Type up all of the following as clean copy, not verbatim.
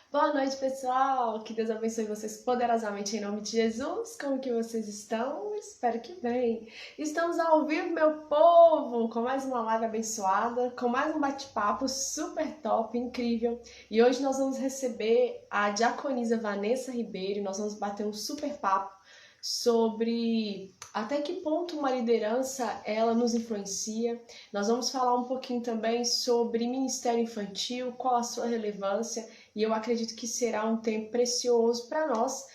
Boa noite, pessoal! Que Deus abençoe vocês poderosamente em nome de Jesus. Como que vocês estão? Espero que bem. Estamos ao vivo, meu povo, com mais uma live abençoada, com mais um bate-papo super top, incrível. E hoje nós vamos receber a diaconisa Vanessa Ribeiro. Nós vamos bater um super papo sobre até que ponto uma liderança ela nos influencia. Nós vamos falar um pouquinho também sobre ministério infantil, qual a sua relevância, e eu acredito que será um tempo precioso para nós.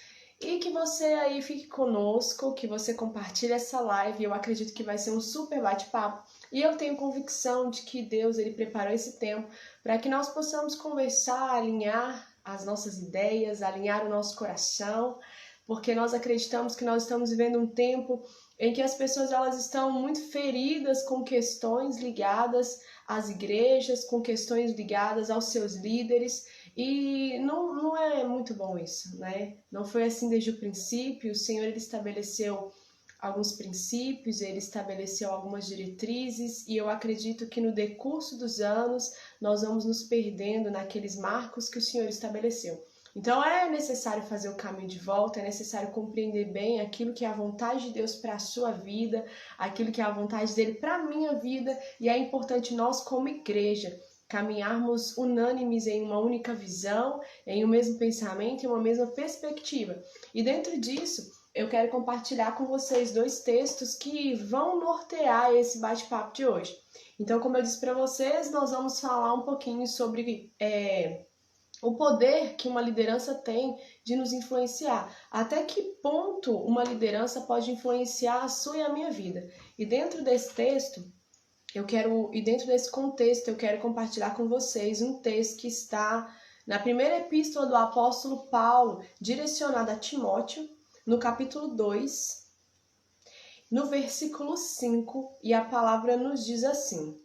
E que você aí fique conosco, que você compartilhe essa live. Eu acredito que vai ser um super bate-papo. E eu tenho convicção de que Deus ele preparou esse tempo para que nós possamos conversar, alinhar as nossas ideias, alinhar o nosso coração, porque nós acreditamos que nós estamos vivendo um tempo em que as pessoas elas estão muito feridas com questões ligadas às igrejas, com questões ligadas aos seus líderes, e não é muito bom isso, né? Não foi assim desde o princípio. O Senhor ele estabeleceu alguns princípios, ele estabeleceu algumas diretrizes, e eu acredito que no decurso dos anos nós vamos nos perdendo naqueles marcos que o Senhor estabeleceu. Então é necessário fazer o caminho de volta, é necessário compreender bem aquilo que é a vontade de Deus para a sua vida, aquilo que é a vontade dele para a minha vida, e é importante nós como igreja caminharmos unânimes em uma única visão, em um mesmo pensamento, em uma mesma perspectiva. E dentro disso, eu quero compartilhar com vocês dois textos que vão nortear esse bate-papo de hoje. Então, como eu disse para vocês, nós vamos falar um pouquinho sobre o poder que uma liderança tem de nos influenciar. Até que ponto uma liderança pode influenciar a sua e a minha vida? E dentro desse texto, dentro desse contexto, eu quero compartilhar com vocês um texto que está na primeira epístola do apóstolo Paulo, direcionada a Timóteo, no capítulo 2, no versículo 5, e a palavra nos diz assim: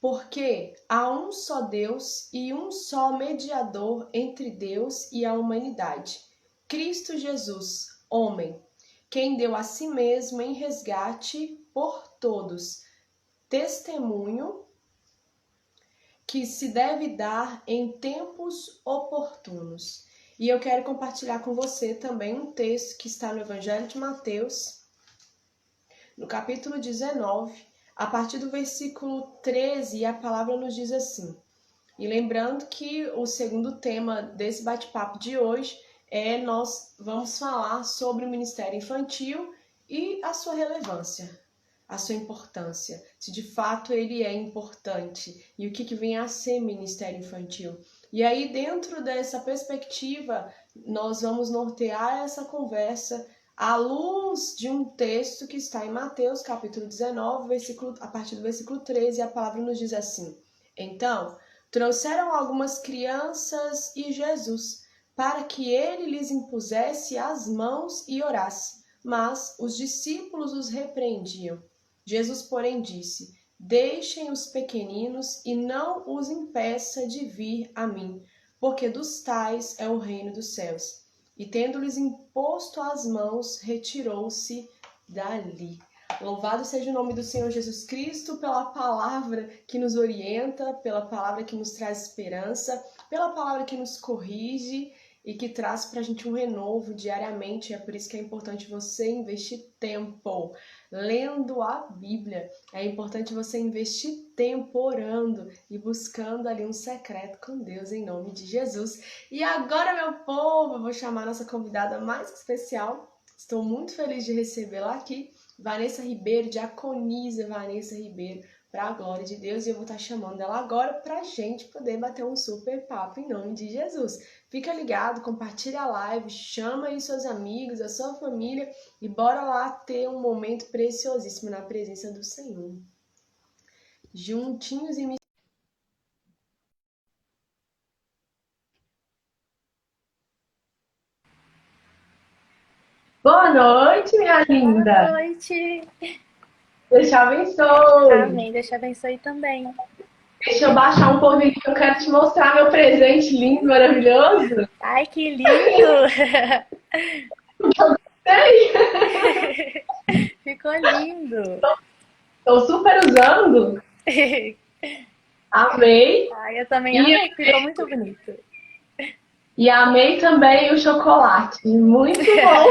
porque há um só Deus e um só mediador entre Deus e a humanidade, Cristo Jesus, homem, quem deu a si mesmo em resgate por todos, testemunho que se deve dar em tempos oportunos. E eu quero compartilhar com você também um texto que está no Evangelho de Mateus, no capítulo 19, a partir do versículo 13, a palavra nos diz assim. E lembrando que o segundo tema desse bate-papo de hoje nós vamos falar sobre o ministério infantil e a sua relevância, a sua importância, se de fato ele é importante e o que vem a ser ministério infantil. E aí, dentro dessa perspectiva, nós vamos nortear essa conversa à luz de um texto que está em Mateus, capítulo 19, a partir do versículo 13, a palavra nos diz assim: então, trouxeram algumas crianças e Jesus, para que ele lhes impusesse as mãos e orasse. Mas os discípulos os repreendiam. Jesus, porém, disse: deixem os pequeninos e não os impeça de vir a mim, porque dos tais é o reino dos céus. E tendo-lhes imposto as mãos, retirou-se dali. Louvado seja o nome do Senhor Jesus Cristo pela palavra que nos orienta, pela palavra que nos traz esperança, pela palavra que nos corrige e que traz para a gente um renovo diariamente. É por isso que é importante você investir tempo lendo a Bíblia. É importante você investir tempo orando e buscando ali um secreto com Deus em nome de Jesus. E agora, meu povo, eu vou chamar a nossa convidada mais especial. Estou muito feliz de recebê-la aqui, Vanessa Ribeiro, diaconisa Vanessa Ribeiro, para a glória de Deus. E eu vou estar chamando ela agora para a gente poder bater um super papo em nome de Jesus. Fica ligado, compartilha a live, chama aí seus amigos, a sua família e bora lá ter um momento preciosíssimo na presença do Senhor. Juntinhos e Boa noite, minha Boa linda. noite. Deus te abençoe. Amém. Deus te abençoe também. Deixa eu baixar um pouquinho que eu quero te mostrar meu presente lindo, maravilhoso. Ai, que lindo! Sei, Ficou lindo. estou super usando. Amei. Ai, eu também E amei, que ficou muito bonito. E amei também o chocolate. Muito bom.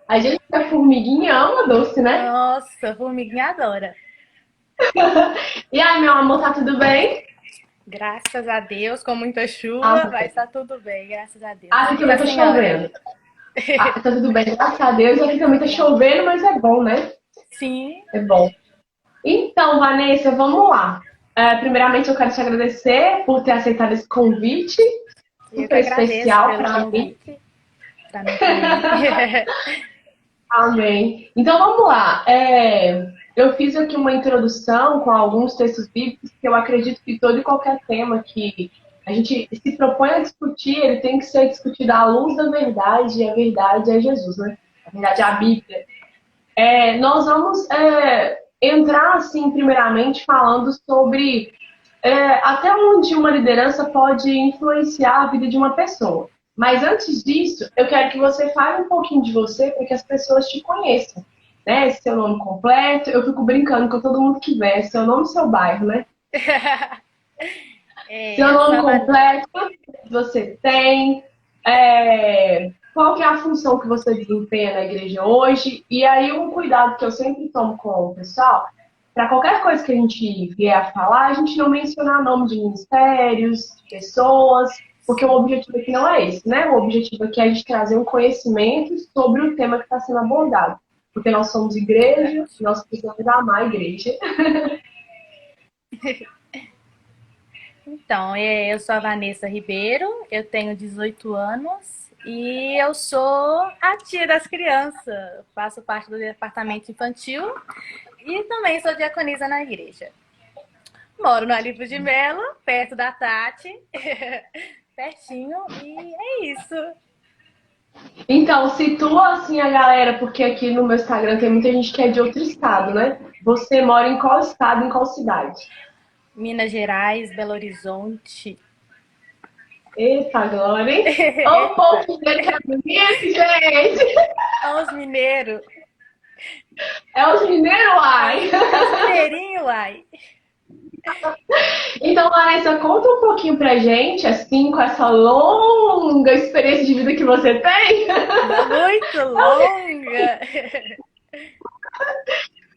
A gente que é formiguinha ama doce, né? Nossa, formiguinha adora. E aí, meu amor, tá tudo bem? Graças a Deus, com muita Ah, chuva, vai estar tudo bem, graças a Deus. aqui E da também tá senhora? chovendo. Ah, tá tudo bem, graças a Deus. Aqui também tá chovendo, mas é bom, né? Sim, É bom. Então, Vanessa, vamos lá. Primeiramente, eu quero te agradecer por ter aceitado esse convite eu que super agradeço especial pelo para mim. convite, para mim também. Amém. Então, vamos lá. Eu fiz aqui uma introdução com alguns textos bíblicos que eu acredito que todo e qualquer tema que a gente se propõe a discutir, ele tem que ser discutido à luz da verdade, e a verdade é Jesus, né? A verdade é a Bíblia. Nós vamos entrar, assim, primeiramente, falando sobre até onde uma liderança pode influenciar a vida de uma pessoa. Mas antes disso, eu quero que você fale um pouquinho de você para que as pessoas te conheçam. Né? Seu nome completo, eu fico brincando com todo mundo que vê, seu nome e seu bairro, né? Seu Eu nome sou completo, que você tem, qual que é a função que você desempenha na igreja hoje, e aí um cuidado que eu sempre tomo com o pessoal, para qualquer coisa que a gente vier a falar, a gente não mencionar nome de ministérios, de pessoas, porque o objetivo aqui não é esse, né? O objetivo aqui é a gente trazer um conhecimento sobre o tema que está sendo abordado. Porque nós somos igreja, verdade. nós precisamos amar a igreja. Então, eu sou a Vanessa Ribeiro, eu tenho 18 anos e eu sou a tia das crianças. Faço parte do departamento infantil e também sou diaconisa na igreja. Moro no Alipo de Melo, perto da Tati, pertinho, e é isso. Então, situa assim a galera, porque aqui no meu Instagram tem muita gente que é de outro estado, né? Você mora em qual estado, em qual cidade? Minas Gerais, Belo Horizonte. Eita, glória, hein? Olha o Eita, povo dele que é bonito, gente! olha os mineiros. É os mineiros, ai! É os mineirinhos, uai. Então, Vanessa, conta um pouquinho pra gente, assim, com essa longa experiência de vida que você tem. Muito longa.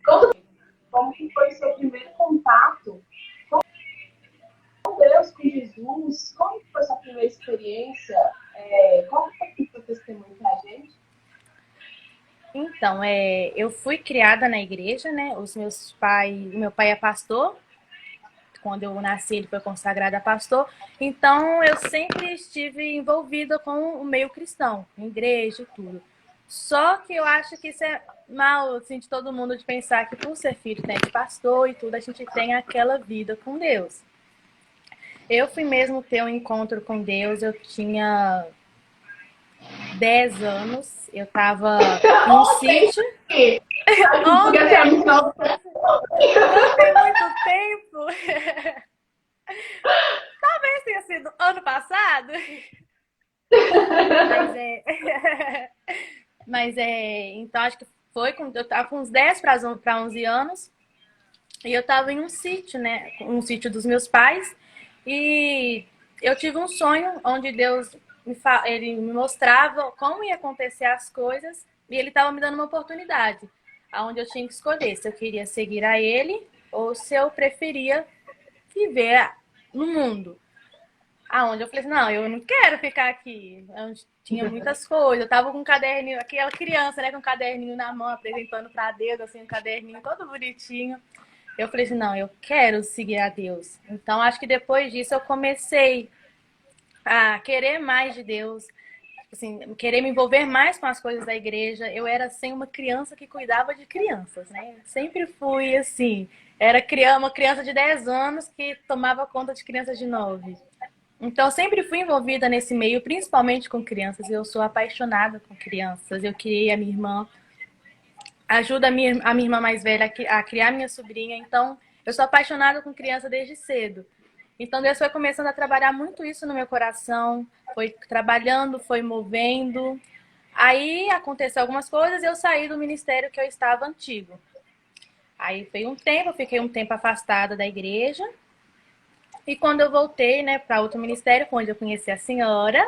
Conta como que foi o seu primeiro contato com Deus, com Jesus, como que foi a sua primeira experiência, como que foi o seu testemunho pra gente? Então, eu fui criada na igreja, né? O meu pai é pastor. Quando eu nasci, ele foi consagrado a pastor. Então, eu sempre estive envolvida com o meio cristão, igreja e tudo. Só que eu acho que isso é mal, assim, de todo mundo de pensar que por ser filho né, de pastor e tudo, a gente tem aquela vida com Deus. Eu fui mesmo ter um encontro com Deus, eu tinha 10 anos, eu estava em um Ontem, sítio. podia ser a Ontem! missão. Não tem muito tempo! Talvez tenha sido ano passado. Mas então acho que foi com. Eu tava com uns 10 para 11 anos. E eu tava em um sítio, né? Um sítio dos meus pais. E eu tive um sonho onde Deus ele me mostrava como ia acontecer as coisas. E ele estava me dando uma oportunidade. Onde eu tinha que escolher se eu queria seguir a ele ou se eu preferia viver no mundo. Aonde eu falei assim, não, eu não quero ficar aqui. Onde tinha muitas coisas. Eu tava com um caderninho, aquela criança, né, com um caderninho na mão, apresentando pra Deus, assim, um caderninho todo bonitinho. Eu falei assim, não, eu quero seguir a Deus. Então, acho que depois disso eu comecei a querer mais de Deus, assim, querer me envolver mais com as coisas da igreja. Eu era, assim, uma criança que cuidava de crianças, né? Sempre fui, assim, era uma criança de 10 anos que tomava conta de crianças de 9. Então, sempre fui envolvida nesse meio, principalmente com crianças. Eu sou apaixonada com crianças. Eu criei a minha irmã, ajuda a minha irmã mais velha a criar minha sobrinha. Então, eu sou apaixonada com criança desde cedo. Então, Deus foi começando a trabalhar muito isso no meu coração, foi trabalhando, foi movendo. Aí aconteceu algumas coisas e eu saí do ministério que eu estava antigo. Aí foi um tempo, eu fiquei um tempo afastada da igreja. E quando eu voltei, né, para outro ministério, foi onde eu conheci a senhora,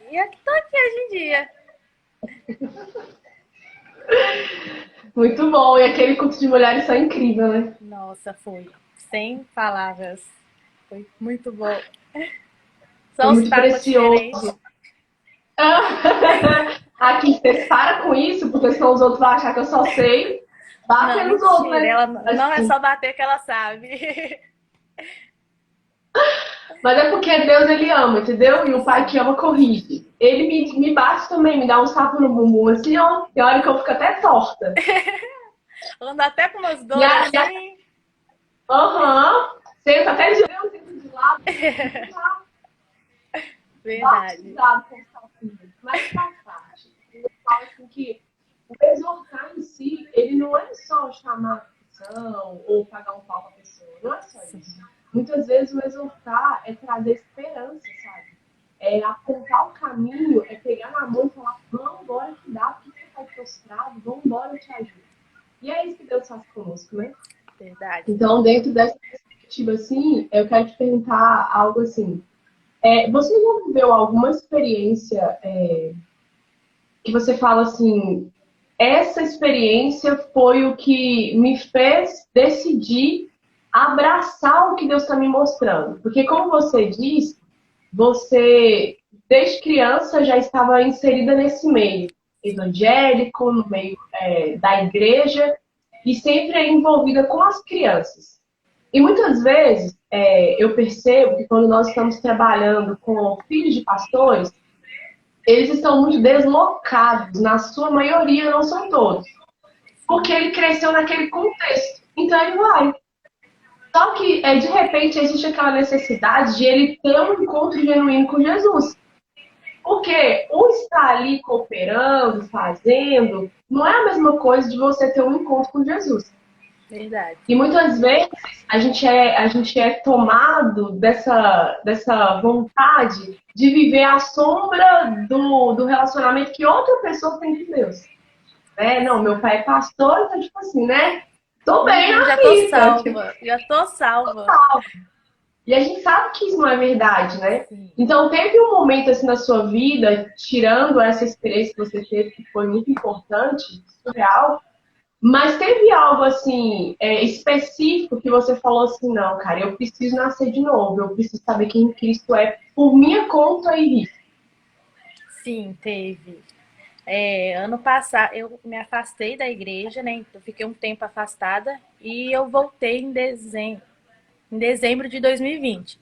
e aqui tô aqui hoje em dia. Muito bom. E aquele culto de mulheres foi incrível, né? Nossa, foi. Sem palavras. Foi muito bom. Foi Só os muito papas diferentes. precioso. Aqui, vocês param com isso, porque senão os outros vão achar que eu só sei Não, bater nos outros, mentira. né? Ela não é Assim. só bater que ela sabe. Mas é porque Deus, ele ama, entendeu? E o pai Sim. que ama, corrige. Ele me bate também, me dá um sapo no bumbum, assim, ó. Tem hora que eu fico até torta. Ando até com umas E dores assim. aham, senta até de lado, senta de lado, já Verdade. batizado com sapinho. Mas faz parte. Eu falo assim que o exortar em si, ele não é só chamar a atenção ou pagar um pau pra pessoa. Não é só isso. Muitas vezes o exortar é trazer esperança, sabe? É apontar o caminho, é pegar na mão e falar, vamos embora que dá, porque você está prostrado, vamos embora, eu te ajudo. E é isso que Deus faz conosco, né? Verdade. Então, dentro dessa perspectiva, assim, eu quero te perguntar algo assim. Você já viveu alguma experiência que você fala assim, essa experiência foi o que me fez decidir abraçar o que Deus está me mostrando? Porque, como você disse, você, desde criança, já estava inserida nesse meio evangélico, no meio da igreja, e sempre envolvida com as crianças. E muitas vezes eu percebo que quando nós estamos trabalhando com filhos de pastores, eles estão muito deslocados, na sua maioria, não são todos, porque ele cresceu naquele contexto. Então ele vai. Só que, de repente, existe aquela necessidade de ele ter um encontro genuíno com Jesus. Porque o estar ali cooperando, fazendo, não é a mesma coisa de você ter um encontro com Jesus. Verdade. E muitas vezes a gente é tomado dessa vontade de viver à sombra do relacionamento que outra pessoa tem com Deus. Não, meu pai é pastor, então, tipo assim, né? Tô bem Já na tô vida. Tipo, salva. Já tô salva. e a gente sabe que isso não é verdade, né? Sim. Então, teve um momento assim na sua vida, tirando essa experiência que você teve, que foi muito importante, surreal, mas teve algo assim, específico que você falou assim, não, cara, eu preciso nascer de novo, eu preciso saber quem Cristo é por minha conta e risco. Sim, teve. Ano passado eu me afastei da igreja, né? Eu fiquei um tempo afastada e eu voltei em dezembro de 2020.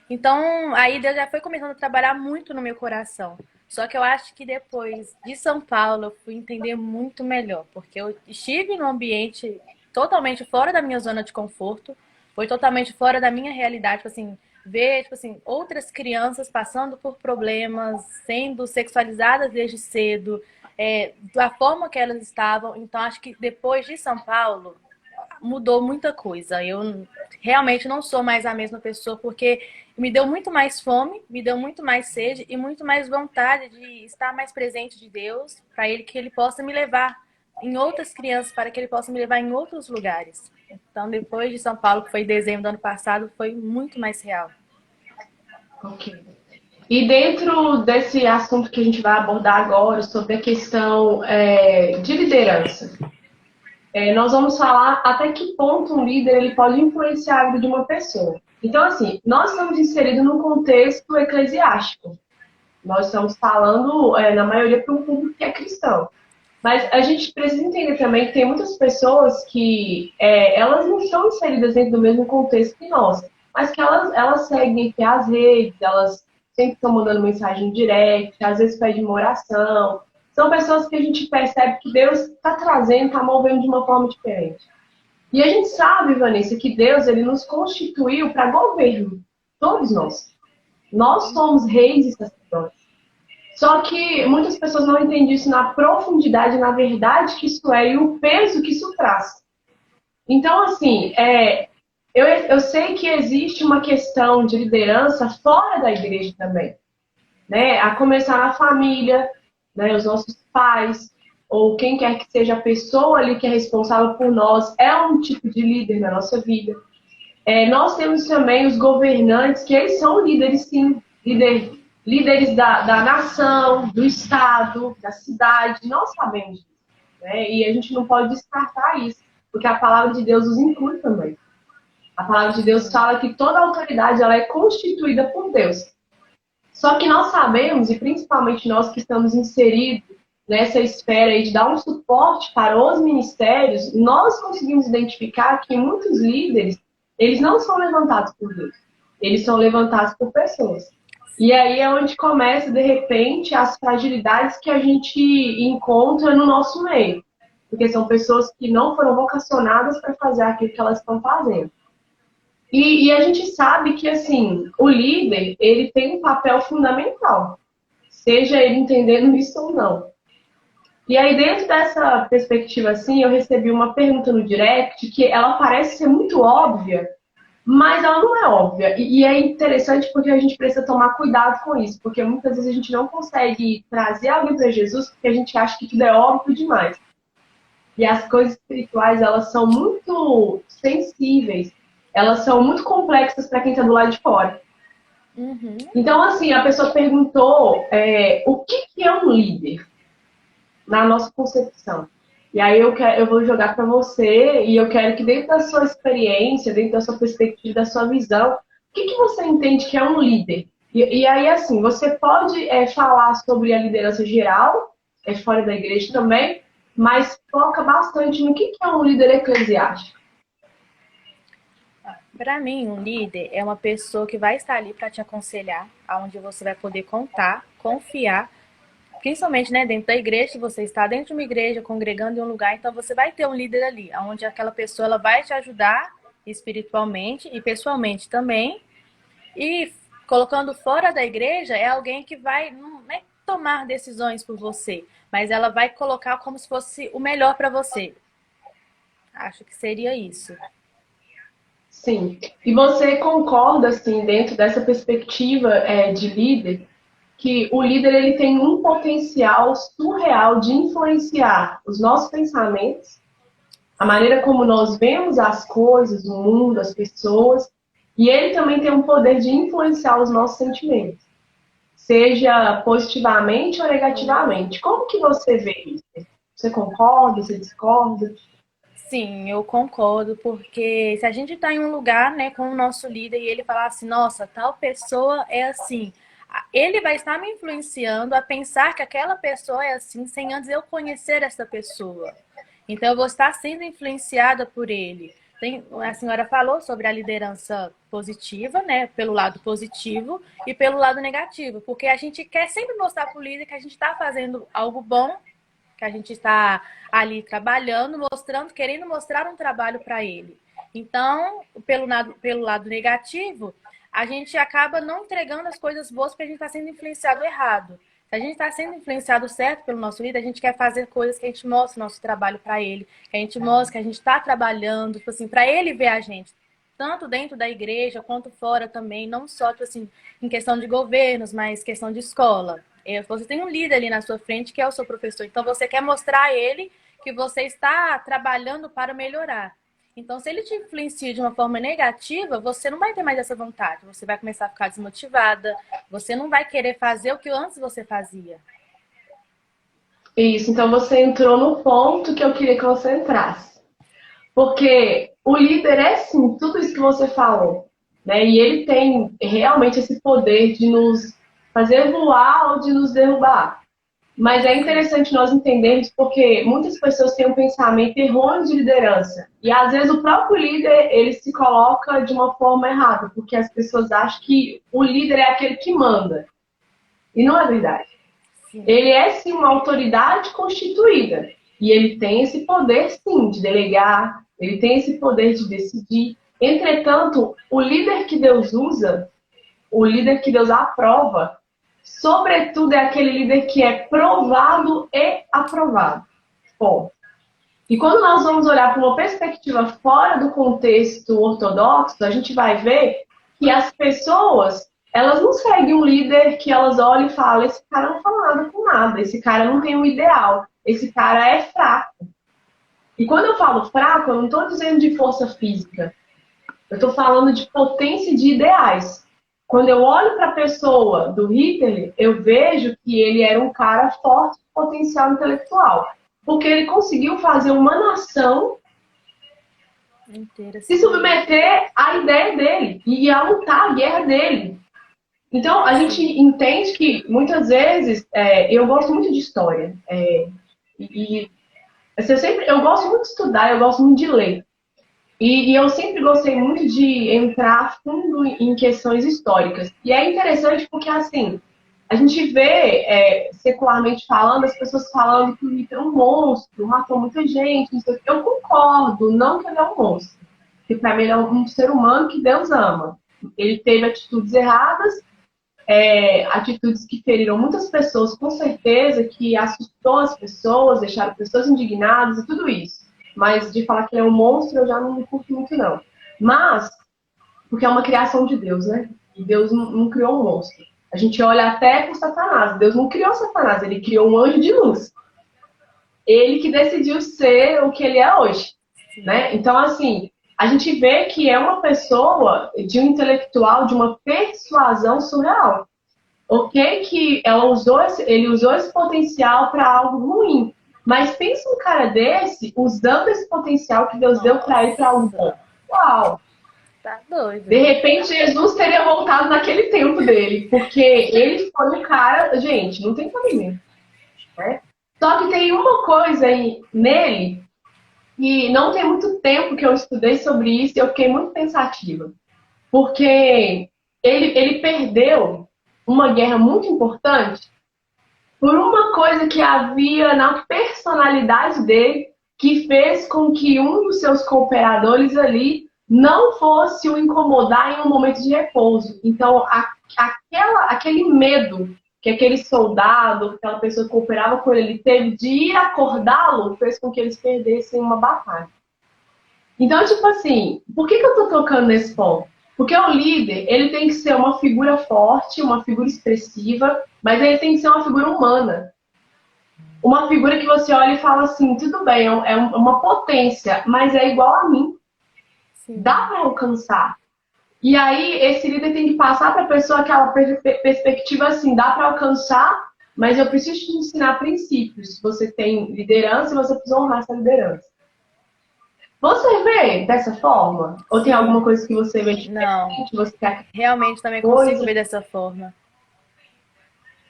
Então, aí Deus já foi começando a trabalhar muito no meu coração. Só que eu acho que depois de São Paulo eu fui entender muito melhor, porque eu estive num ambiente totalmente fora da minha zona de conforto, foi totalmente fora da minha realidade, tipo assim, ver, tipo assim, outras crianças passando por problemas, sendo sexualizadas desde cedo, da forma que elas estavam. Então, acho que depois de São Paulo, mudou muita coisa. Eu realmente não sou mais a mesma pessoa, porque me deu muito mais fome, me deu muito mais sede e muito mais vontade de estar mais presente de Deus, para ele que ele possa me levar em outras crianças, para que ele possa me levar em outros lugares. Então, depois de São Paulo, que foi em dezembro do ano passado, foi muito mais real. Ok. E dentro desse assunto que a gente vai abordar agora, sobre a questão de liderança, nós vamos falar até que ponto um líder ele pode influenciar a vida de uma pessoa. Então, assim, nós estamos inseridos num contexto eclesiástico. Nós estamos falando, na maioria, para um público que é cristão. Mas a gente precisa entender também que tem muitas pessoas que elas não estão inseridas dentro do mesmo contexto que nós, mas que elas seguem aqui as redes, elas sempre estão mandando mensagem direct, às vezes pedem uma oração. São pessoas que a gente percebe que Deus está trazendo, está movendo de uma forma diferente. E a gente sabe, Vanessa, que Deus ele nos constituiu para governo, todos nós. Nós somos reis e sacerdotes. Só que muitas pessoas não entendem isso na profundidade, na verdade que isso é e o peso que isso traz. Então, assim, eu sei que existe uma questão de liderança fora da igreja também, né? A começar na família, né? Os nossos pais, ou quem quer que seja a pessoa ali que é responsável por nós, é um tipo de líder na nossa vida. Nós temos também os governantes, que eles são líderes, sim, líderes da nação, do estado, da cidade, nós sabemos disso, né? E a gente não pode descartar isso, porque a palavra de Deus os inclui também. A palavra de Deus fala que toda autoridade ela é constituída por Deus. Só que nós sabemos, e principalmente nós que estamos inseridos nessa esfera aí de dar um suporte para os ministérios, nós conseguimos identificar que muitos líderes, eles não são levantados por Deus. Eles são levantados por pessoas. E aí é onde começa, de repente, as fragilidades que a gente encontra no nosso meio. Porque são pessoas que não foram vocacionadas para fazer aquilo que elas estão fazendo. E a gente sabe que, assim, o líder, ele tem um papel fundamental. Seja ele entendendo isso ou não. E aí, dentro dessa perspectiva, assim, eu recebi uma pergunta no direct que ela parece ser muito óbvia, mas ela não é óbvia. E é interessante porque a gente precisa tomar cuidado com isso, porque muitas vezes a gente não consegue trazer alguém para Jesus porque a gente acha que tudo é óbvio demais. E as coisas espirituais, elas são muito sensíveis, elas são muito complexas para quem está do lado de fora. Uhum. Então, assim, a pessoa perguntou o que é um líder na nossa concepção. E aí eu vou jogar para você e eu quero que dentro da sua experiência, dentro da sua perspectiva, da sua visão, o que você entende que é um líder? E aí, assim, você pode falar sobre a liderança geral, fora da igreja também, mas foca bastante no que é um líder eclesiástico. Para mim, um líder é uma pessoa que vai estar ali para te aconselhar, aonde você vai poder contar, confiar, principalmente, né, dentro da igreja. Se você está dentro de uma igreja, congregando em um lugar, então você vai ter um líder ali, onde aquela pessoa ela vai te ajudar espiritualmente e pessoalmente também. E colocando fora da igreja, é alguém que vai não é tomar decisões por você, mas ela vai colocar como se fosse o melhor para você. Acho que seria isso. Sim. E você concorda, assim, dentro dessa perspectiva de líder, que o líder ele tem um potencial surreal de influenciar os nossos pensamentos, a maneira como nós vemos as coisas, o mundo, as pessoas, e ele também tem um poder de influenciar os nossos sentimentos, seja positivamente ou negativamente. Como que você vê isso? Você concorda, você discorda? Sim, eu concordo, porque se a gente está em um lugar, né, com o nosso líder e ele falar assim, nossa, tal pessoa é assim, ele vai estar me influenciando a pensar que aquela pessoa é assim, sem antes eu conhecer essa pessoa. Então eu vou estar sendo influenciada por ele. A senhora falou sobre a liderança positiva, né, pelo lado positivo e pelo lado negativo, porque a gente quer sempre mostrar para o líder que a gente está fazendo algo bom, que a gente está ali trabalhando, mostrando, querendo mostrar um trabalho para ele. Então, pelo lado negativo, a gente acaba não entregando as coisas boas porque a gente está sendo influenciado errado. Se a gente está sendo influenciado certo pelo nosso líder, a gente quer fazer coisas que a gente mostra o nosso trabalho para ele, que a gente mostra que a gente está trabalhando, tipo assim, para ele ver a gente, tanto dentro da igreja quanto fora também, não só tipo assim, em questão de governos, mas questão de escola. Você tem um líder ali na sua frente que é o seu professor, então você quer mostrar a ele que você está trabalhando para melhorar. Então, se ele te influencia de uma forma negativa, você não vai ter mais essa vontade. Você vai começar a ficar desmotivada. Você não vai querer fazer o que antes você fazia. Isso, então você entrou no ponto que eu queria que você entrasse. Porque o líder é sim tudo isso que você falou, né? E ele tem realmente esse poder de nos fazer voar ou de nos derrubar. Mas é interessante nós entendermos porque muitas pessoas têm um pensamento errôneo de liderança. E às vezes o próprio líder, ele se coloca de uma forma errada, porque as pessoas acham que o líder é aquele que manda. E não é verdade. Sim. Ele é sim uma autoridade constituída. E ele tem esse poder sim de delegar, ele tem esse poder de decidir. Entretanto, o líder que Deus usa, o líder que Deus aprova, sobretudo é aquele líder que é provado e aprovado. Bom, e quando nós vamos olhar para uma perspectiva fora do contexto ortodoxo, a gente vai ver que as pessoas, elas não seguem um líder que elas olham e falam, esse cara não fala nada com nada, esse cara não tem um ideal, esse cara é fraco. E quando eu falo fraco, eu não estou dizendo de força física. Eu estou falando de potência de ideais. Quando eu olho para a pessoa do Hitler, eu vejo que ele era um cara forte de potencial intelectual. Porque ele conseguiu fazer uma nação se submeter à ideia dele e a lutar a guerra dele. Então, a gente entende que, muitas vezes, eu gosto muito de história. E assim, eu gosto muito de estudar, eu gosto muito de ler. E eu sempre gostei muito de entrar a fundo em questões históricas. E é interessante porque, assim, a gente vê, secularmente falando, as pessoas falando que o Hitler é um monstro, matou muita gente. Eu concordo, não que ele é um monstro. Porque, para mim, ele é um ser humano que Deus ama. Ele teve atitudes erradas, atitudes que feriram muitas pessoas, com certeza, que assustou as pessoas, deixaram pessoas indignadas e tudo isso. Mas de falar que ele é um monstro, eu já não me curto muito, não. Mas, porque é uma criação de Deus, né? E Deus não criou um monstro. A gente olha até por Satanás. Deus não criou Satanás, ele criou um anjo de luz. Ele que decidiu ser o que ele é hoje, né? Então, assim, a gente vê que é uma pessoa de um intelectual, de uma persuasão surreal. Ok que ele usou esse potencial para algo ruim, mas pensa um cara desse usando esse potencial que Deus deu para ele para algo bom. Uau! Tá doido. De repente, Jesus teria voltado naquele tempo dele, porque ele foi um cara... Gente, não tem cabimento, né? Só que tem uma coisa aí nele e não tem muito tempo que eu estudei sobre isso e eu fiquei muito pensativa. Porque ele perdeu uma guerra muito importante por uma coisa que havia na personalidade dele que fez com que um dos seus cooperadores ali não fosse o incomodar em um momento de repouso. Então, aquele medo que aquele soldado, aquela pessoa que cooperava com ele teve de ir acordá-lo, fez com que eles perdessem uma batalha. Então, tipo assim, por que eu tô tocando nesse ponto? Porque o líder, ele tem que ser uma figura forte, uma figura expressiva, mas ele tem que ser uma figura humana. Uma figura que você olha e fala assim, tudo bem, é uma potência, mas é igual a mim. Sim. Dá para alcançar. E aí, esse líder tem que passar para a pessoa aquela perspectiva assim, dá para alcançar, mas eu preciso te ensinar princípios. Você tem liderança e você precisa honrar essa liderança. Você vê dessa forma? Ou tem alguma coisa que você vê diferente? Não, Você quer realmente também consigo ver dessa forma.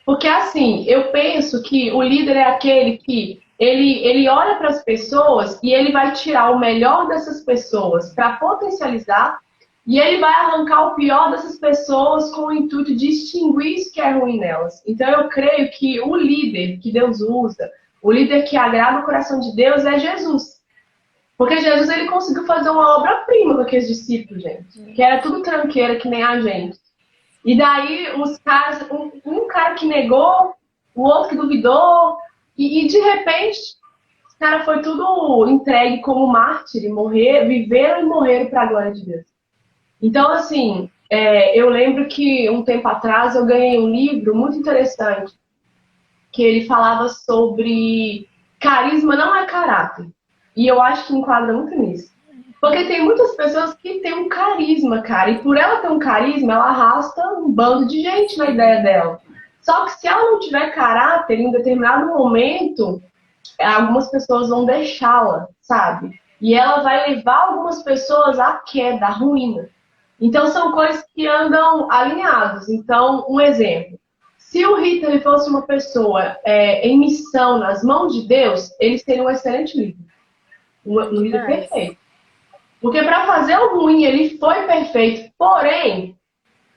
Porque assim, eu penso que o líder é aquele que ele olha para as pessoas e ele vai tirar o melhor dessas pessoas para potencializar e ele vai arrancar o pior dessas pessoas com o intuito de extinguir isso que é ruim nelas. Então eu creio que o líder que Deus usa, o líder que agrada o coração de Deus é Jesus. Porque Jesus ele conseguiu fazer uma obra-prima com aqueles discípulos, gente. Que era tudo tranqueira, que nem a gente. E daí os caras, um cara que negou, o outro que duvidou, e de repente, os caras foi tudo entregue como mártir, viveram e morreram para a glória de Deus. Então, assim, eu lembro que um tempo atrás eu ganhei um livro muito interessante, que ele falava sobre carisma não é caráter. E eu acho que enquadra muito nisso. Porque tem muitas pessoas que têm um carisma, cara. E por ela ter um carisma, ela arrasta um bando de gente na ideia dela. Só que se ela não tiver caráter, em determinado momento, algumas pessoas vão deixá-la, sabe? E ela vai levar algumas pessoas à queda, à ruína. Então são coisas que andam alinhadas. Então, um exemplo. Se o Hitler fosse uma pessoa em missão nas mãos de Deus, ele seria um excelente líder. Um líder perfeito. Porque para fazer o ruim ele foi perfeito, porém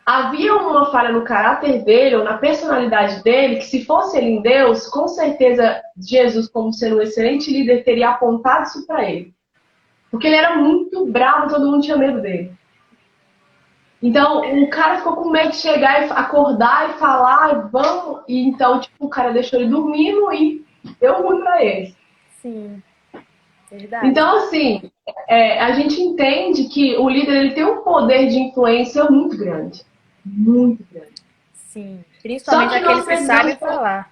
havia uma falha no caráter dele ou na personalidade dele que se fosse ele em Deus, com certeza Jesus, como sendo um excelente líder, teria apontado isso para ele. Porque ele era muito bravo, todo mundo tinha medo dele. Então o cara ficou com medo de chegar e acordar e falar, vamos, e então tipo, o cara deixou ele dormindo e deu ruim para ele. Sim. Verdade. Então, assim, a gente entende que o líder ele tem um poder de influência muito grande. Muito grande. Sim, principalmente aqueles que sabem falar.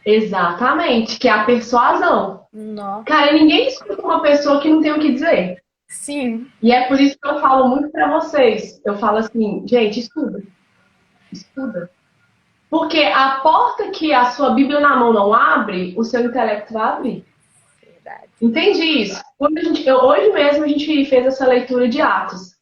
Exatamente, que é a persuasão. Nossa. Cara, ninguém escuta uma pessoa que não tem o que dizer. Sim, E é por isso que eu falo muito para vocês. Eu falo assim, gente, estuda, estuda. Porque a porta que a sua Bíblia na mão não abre, o seu intelecto vai abrir. verdade. Entende isso? Hoje mesmo a gente fez essa leitura de Atos,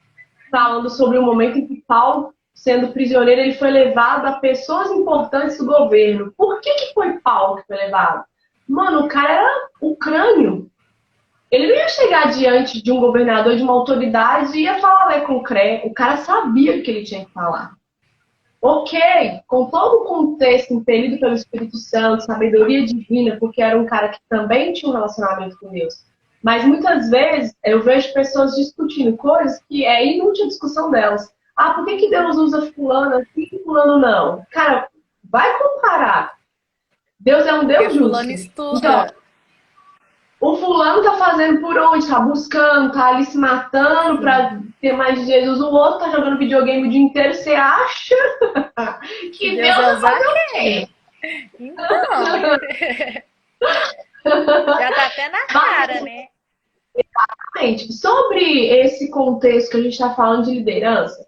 falando sobre o momento em que Paulo, sendo prisioneiro, ele foi levado a pessoas importantes do governo. Por que foi Paulo que foi levado? Mano, o cara era o crânio. Ele não ia chegar diante de um governador, de uma autoridade e ia falar com o CRE. O cara sabia o que ele tinha que falar. Ok, com todo o contexto impelido pelo Espírito Santo, sabedoria divina, porque era um cara que também tinha um relacionamento com Deus. Mas muitas vezes eu vejo pessoas discutindo coisas que é inútil a discussão delas. Ah, por que Deus usa fulano assim e fulano não? Cara, vai comparar. Deus é um Porque Deus fulano justo. Então, estuda. o fulano tá fazendo por onde? Tá buscando, tá ali se matando Sim. pra ter mais de Jesus. O outro tá jogando videogame o dia inteiro. Você acha Que que Deus Deus vai vai usar fazer o quem? quê? Então, já tá até na cara, Mas, né? gente, sobre esse contexto que a gente está falando de liderança,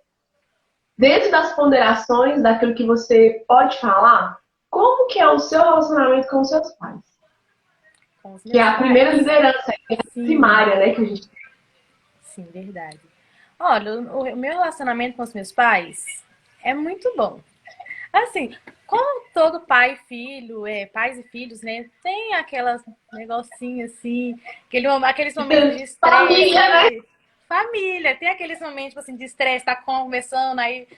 dentro das ponderações daquilo que você pode falar, como que é o seu relacionamento com os seus pais? Com os Que é meus a primeira pais. liderança, é a Sim, primária, né, que a gente... sim, verdade. Olha, o meu relacionamento com os meus pais é muito bom. Assim, como todo pai e filho, pais e filhos, né, tem aquelas negocinhos assim, aqueles momentos de estresse, Família, né? família, tem aqueles momentos assim, de estresse, tá conversando, aí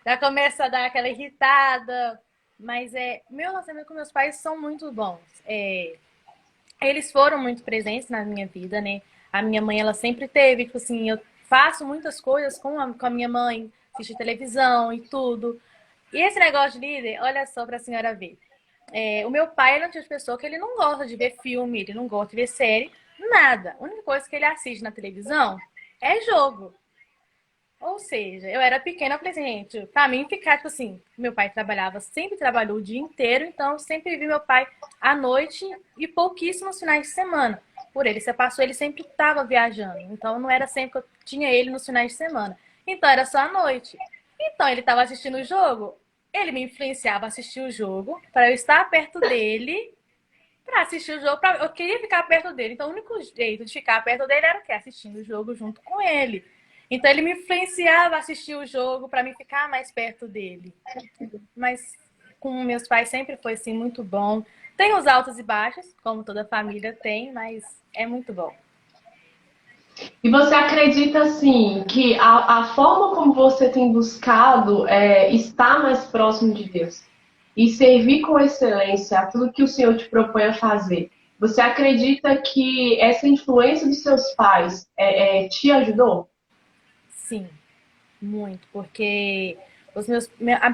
já começa a dar aquela irritada, mas meu relacionamento com meus pais são muito bons. Eles foram muito presentes na minha vida, né? A minha mãe, ela sempre teve, tipo assim, eu faço muitas coisas com a minha mãe, assisto televisão e tudo. E esse negócio de líder, olha só pra senhora ver. O meu pai, ele é um tipo de pessoa que ele não gosta de ver filme, ele não gosta de ver série, nada. A única coisa que ele assiste na televisão é jogo. Ou seja, eu era pequena, eu falei assim, gente, pra mim ficar, tipo assim, meu pai trabalhava, sempre trabalhou o dia inteiro, então eu sempre vi meu pai à noite e pouquíssimos finais de semana. Por ele ser pastor, ele sempre estava viajando, então não era sempre que eu tinha ele nos finais de semana. Então era só à noite. Então ele estava assistindo o jogo, ele me influenciava a assistir o jogo, para eu estar perto dele, para assistir o jogo, eu queria ficar perto dele. Então o único jeito de ficar perto dele era o quê? Assistindo o jogo junto com ele. Então ele me influenciava a assistir o jogo para me ficar mais perto dele. Mas com meus pais sempre foi assim muito bom. Tem os altos e baixos, como toda família tem, mas é muito bom. E você acredita, assim, que a forma como você tem buscado estar mais próximo de Deus e servir com excelência aquilo que o Senhor te propõe a fazer, você acredita que essa influência dos seus pais te ajudou? Sim, muito, porque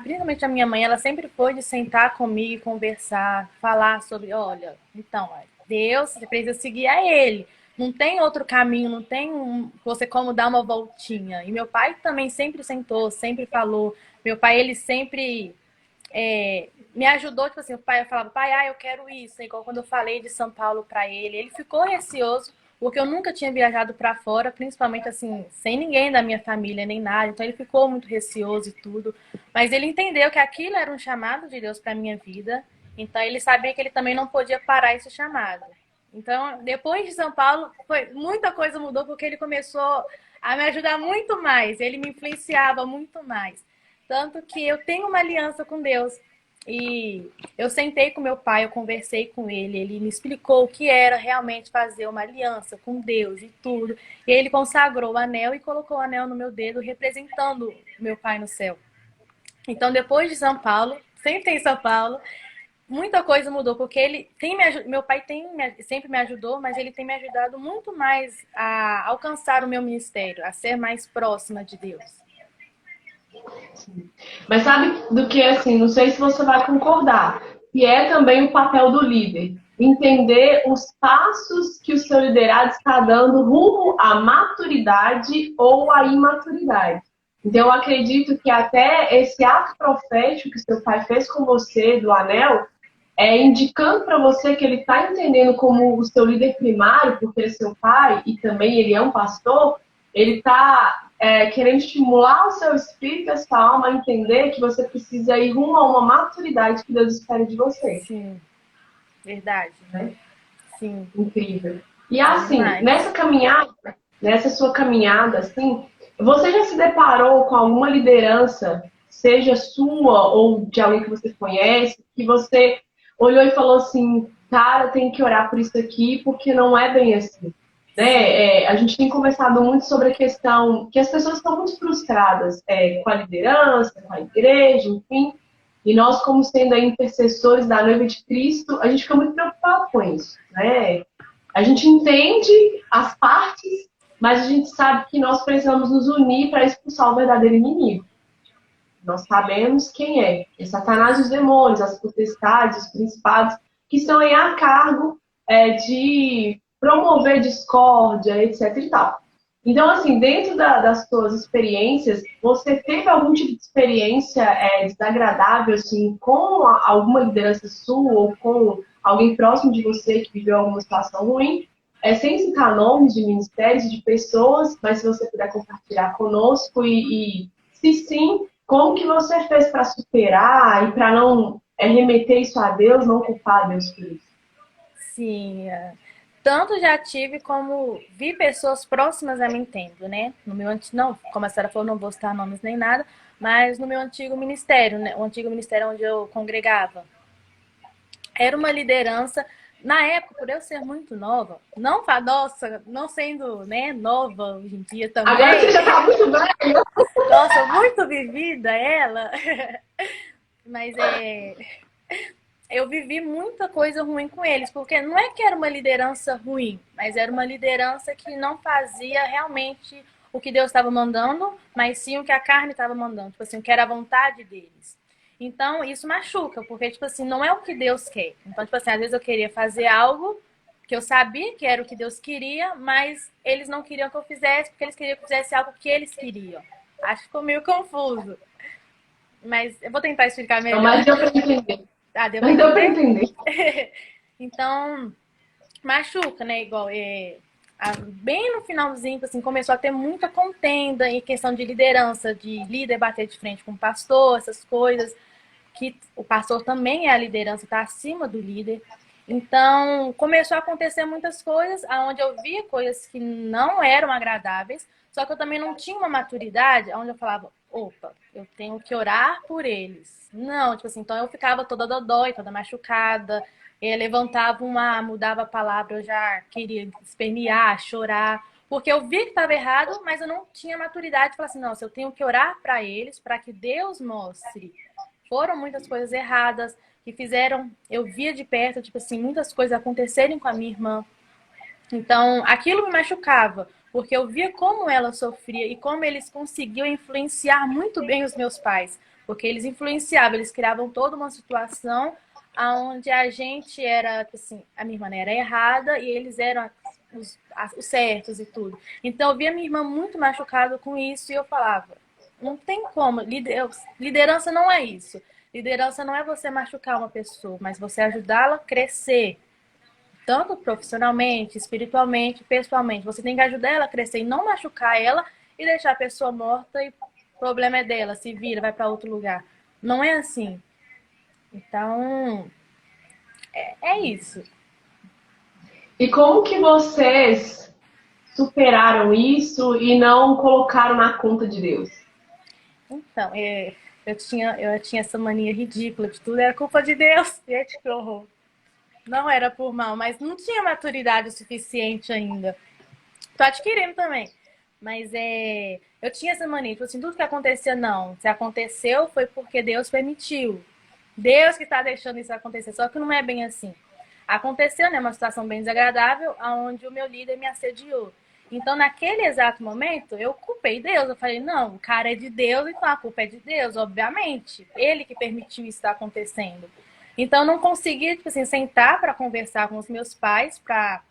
principalmente a minha mãe, ela sempre foi de sentar comigo e conversar, falar sobre, olha, então, Deus, você precisa seguir a ele. Não tem outro caminho, não tem você como dar uma voltinha. E meu pai também sempre sentou, sempre falou. Meu pai, ele sempre me ajudou, tipo assim, o pai falava, pai, eu quero isso. Igual quando eu falei de São Paulo para ele, ele ficou receoso, porque eu nunca tinha viajado para fora, principalmente assim, sem ninguém da minha família, nem nada. Então ele ficou muito receoso e tudo. Mas ele entendeu que aquilo era um chamado de Deus para minha vida. Então ele sabia que ele também não podia parar esse chamado. Então, depois de São Paulo, muita coisa mudou, porque ele começou a me ajudar muito mais. Ele me influenciava muito mais. Tanto que eu tenho uma aliança com Deus. E eu sentei com meu pai, eu conversei com ele, ele me explicou o que era realmente fazer uma aliança com Deus e tudo. E ele consagrou o anel e colocou o anel no meu dedo, representando meu pai no céu. Então, depois de São Paulo, sempre em São Paulo, muita coisa mudou, porque meu pai sempre me ajudou, mas ele tem me ajudado muito mais a alcançar o meu ministério, a ser mais próxima de Deus. Mas sabe do que, assim, não sei se você vai concordar, que é também o papel do líder. Entender os passos que o seu liderado está dando rumo à maturidade ou à imaturidade. Então, eu acredito que até esse ato profético que seu pai fez com você, do anel, indicando para você que ele está entendendo como o seu líder primário, porque ele é seu pai e também ele é um pastor, ele está querendo estimular o seu espírito, a sua alma a entender que você precisa ir rumo a uma maturidade que Deus espera de você. Sim, verdade. Né? Sim, Incrível. E assim, demais. nessa sua caminhada, assim, você já se deparou com alguma liderança, seja sua ou de alguém que você conhece, que você olhou e falou assim, cara, tem que orar por isso aqui, porque não é bem assim. Né? A gente tem conversado muito sobre a questão que as pessoas estão muito frustradas com a liderança, com a igreja, enfim. E nós, como sendo aí intercessores da noiva de Cristo, a gente fica muito preocupado com isso. Né? A gente entende as partes, mas a gente sabe que nós precisamos nos unir para expulsar o verdadeiro inimigo. Nós sabemos quem é Satanás e os demônios, as potestades, os principados, que estão aí a cargo de promover discórdia, etc e tal. Então, assim, dentro das suas experiências, você teve algum tipo de experiência desagradável, assim, com alguma liderança sua ou com alguém próximo de você que viveu alguma situação ruim? Sem citar nomes de ministérios, de pessoas, mas se você puder compartilhar conosco e se sim, como que você fez para superar e para não remeter isso a Deus, não culpar a Deus por isso? Sim, tanto já tive como vi pessoas próximas a mim tendo, né? No meu antigo, não, como a senhora falou, não vou citar nomes nem nada, mas no meu antigo ministério, né? O antigo ministério onde eu congregava, era uma liderança. Na época, por eu ser muito nova, não, nossa, não sendo, né, nova hoje em dia Agora você também, já está muito velho. nossa, muito vivida ela, mas eu vivi muita coisa ruim com eles, porque não é que era uma liderança ruim, mas era uma liderança que não fazia realmente o que Deus estava mandando, mas sim o que a carne estava mandando, tipo assim, o que era a vontade deles. Então, isso machuca, porque, tipo assim, não é o que Deus quer. Então, tipo assim, às vezes eu queria fazer algo que eu sabia que era o que Deus queria, mas eles não queriam que eu fizesse, porque eles queriam que eu fizesse algo que eles queriam. Acho que ficou meio confuso. Mas eu vou tentar explicar Não, melhor. mas deu para entender. Ah, deu pra Mas deu para entender? entender. Então, machuca, né? Igual, bem no finalzinho, assim, começou a ter muita contenda em questão de liderança, de líder bater de frente com o pastor, essas coisas, que o pastor também é a liderança, está acima do líder. Então, começou a acontecer muitas coisas, onde eu via coisas que não eram agradáveis, só que eu também não tinha uma maturidade, onde eu falava, opa, eu tenho que orar por eles. Não, tipo assim, então eu ficava toda dodói, toda machucada, levantava mudava a palavra, eu já queria espernear, chorar, porque eu vi que estava errado, mas eu não tinha maturidade de falar assim, nossa, eu tenho que orar para eles, para que Deus mostre. Foram muitas coisas erradas que fizeram eu via de perto, tipo assim, muitas coisas acontecerem com a minha irmã. Então, aquilo me machucava, porque eu via como ela sofria e como eles conseguiam influenciar muito bem os meus pais, porque eles influenciavam, eles criavam toda uma situação onde a gente era, assim, a minha irmã era errada e eles eram os certos e tudo. Então, eu via minha irmã muito machucada com isso e eu falava, não tem como, liderança não é isso. Liderança não é você machucar uma pessoa, mas você ajudá-la a crescer, tanto profissionalmente, espiritualmente, pessoalmente. Você tem que ajudar ela a crescer e não machucar ela e deixar a pessoa morta e o problema é dela, se vira, vai para outro lugar. Não é assim. Então, é isso. E como que vocês superaram isso e não colocaram na conta de Deus? Então, eu tinha essa mania ridícula de tudo era culpa de Deus. Gente, que horror. Não era por mal, mas não tinha maturidade o suficiente ainda. Tô adquirindo também. Mas eu tinha essa mania, tipo assim, tudo que acontecia, não. Se aconteceu, foi porque Deus permitiu. Deus que está deixando isso acontecer. Só que não é bem assim. Aconteceu, né, uma situação bem desagradável, onde o meu líder me assediou. Então, naquele exato momento, eu culpei Deus. Eu falei, não, o cara é de Deus, então a culpa é de Deus, obviamente. Ele que permitiu isso estar acontecendo. Então, eu não conseguia, tipo assim, sentar para conversar com os meus pais, para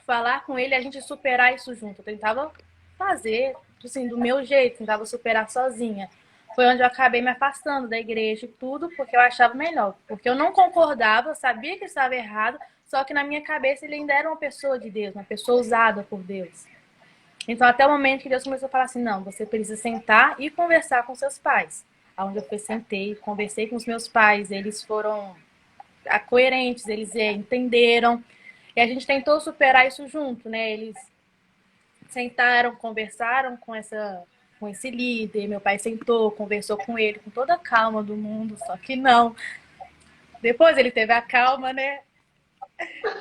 falar com ele e a gente superar isso junto. Eu tentava fazer, assim, do meu jeito, tentava superar sozinha. foi onde eu acabei me afastando da igreja e tudo, porque eu achava melhor. Porque eu não concordava, eu sabia que estava errado, só que na minha cabeça ele ainda era uma pessoa de Deus, uma pessoa usada por Deus. Então, até o momento que Deus começou a falar assim, não, você precisa sentar e conversar com seus pais. Onde eu fui, sentei, conversei com os meus pais, eles foram coerentes, eles entenderam. E a gente tentou superar isso junto, né? Eles sentaram, conversaram com esse líder. Meu pai sentou, conversou com ele com toda a calma do mundo, só que não. Depois ele teve a calma, né?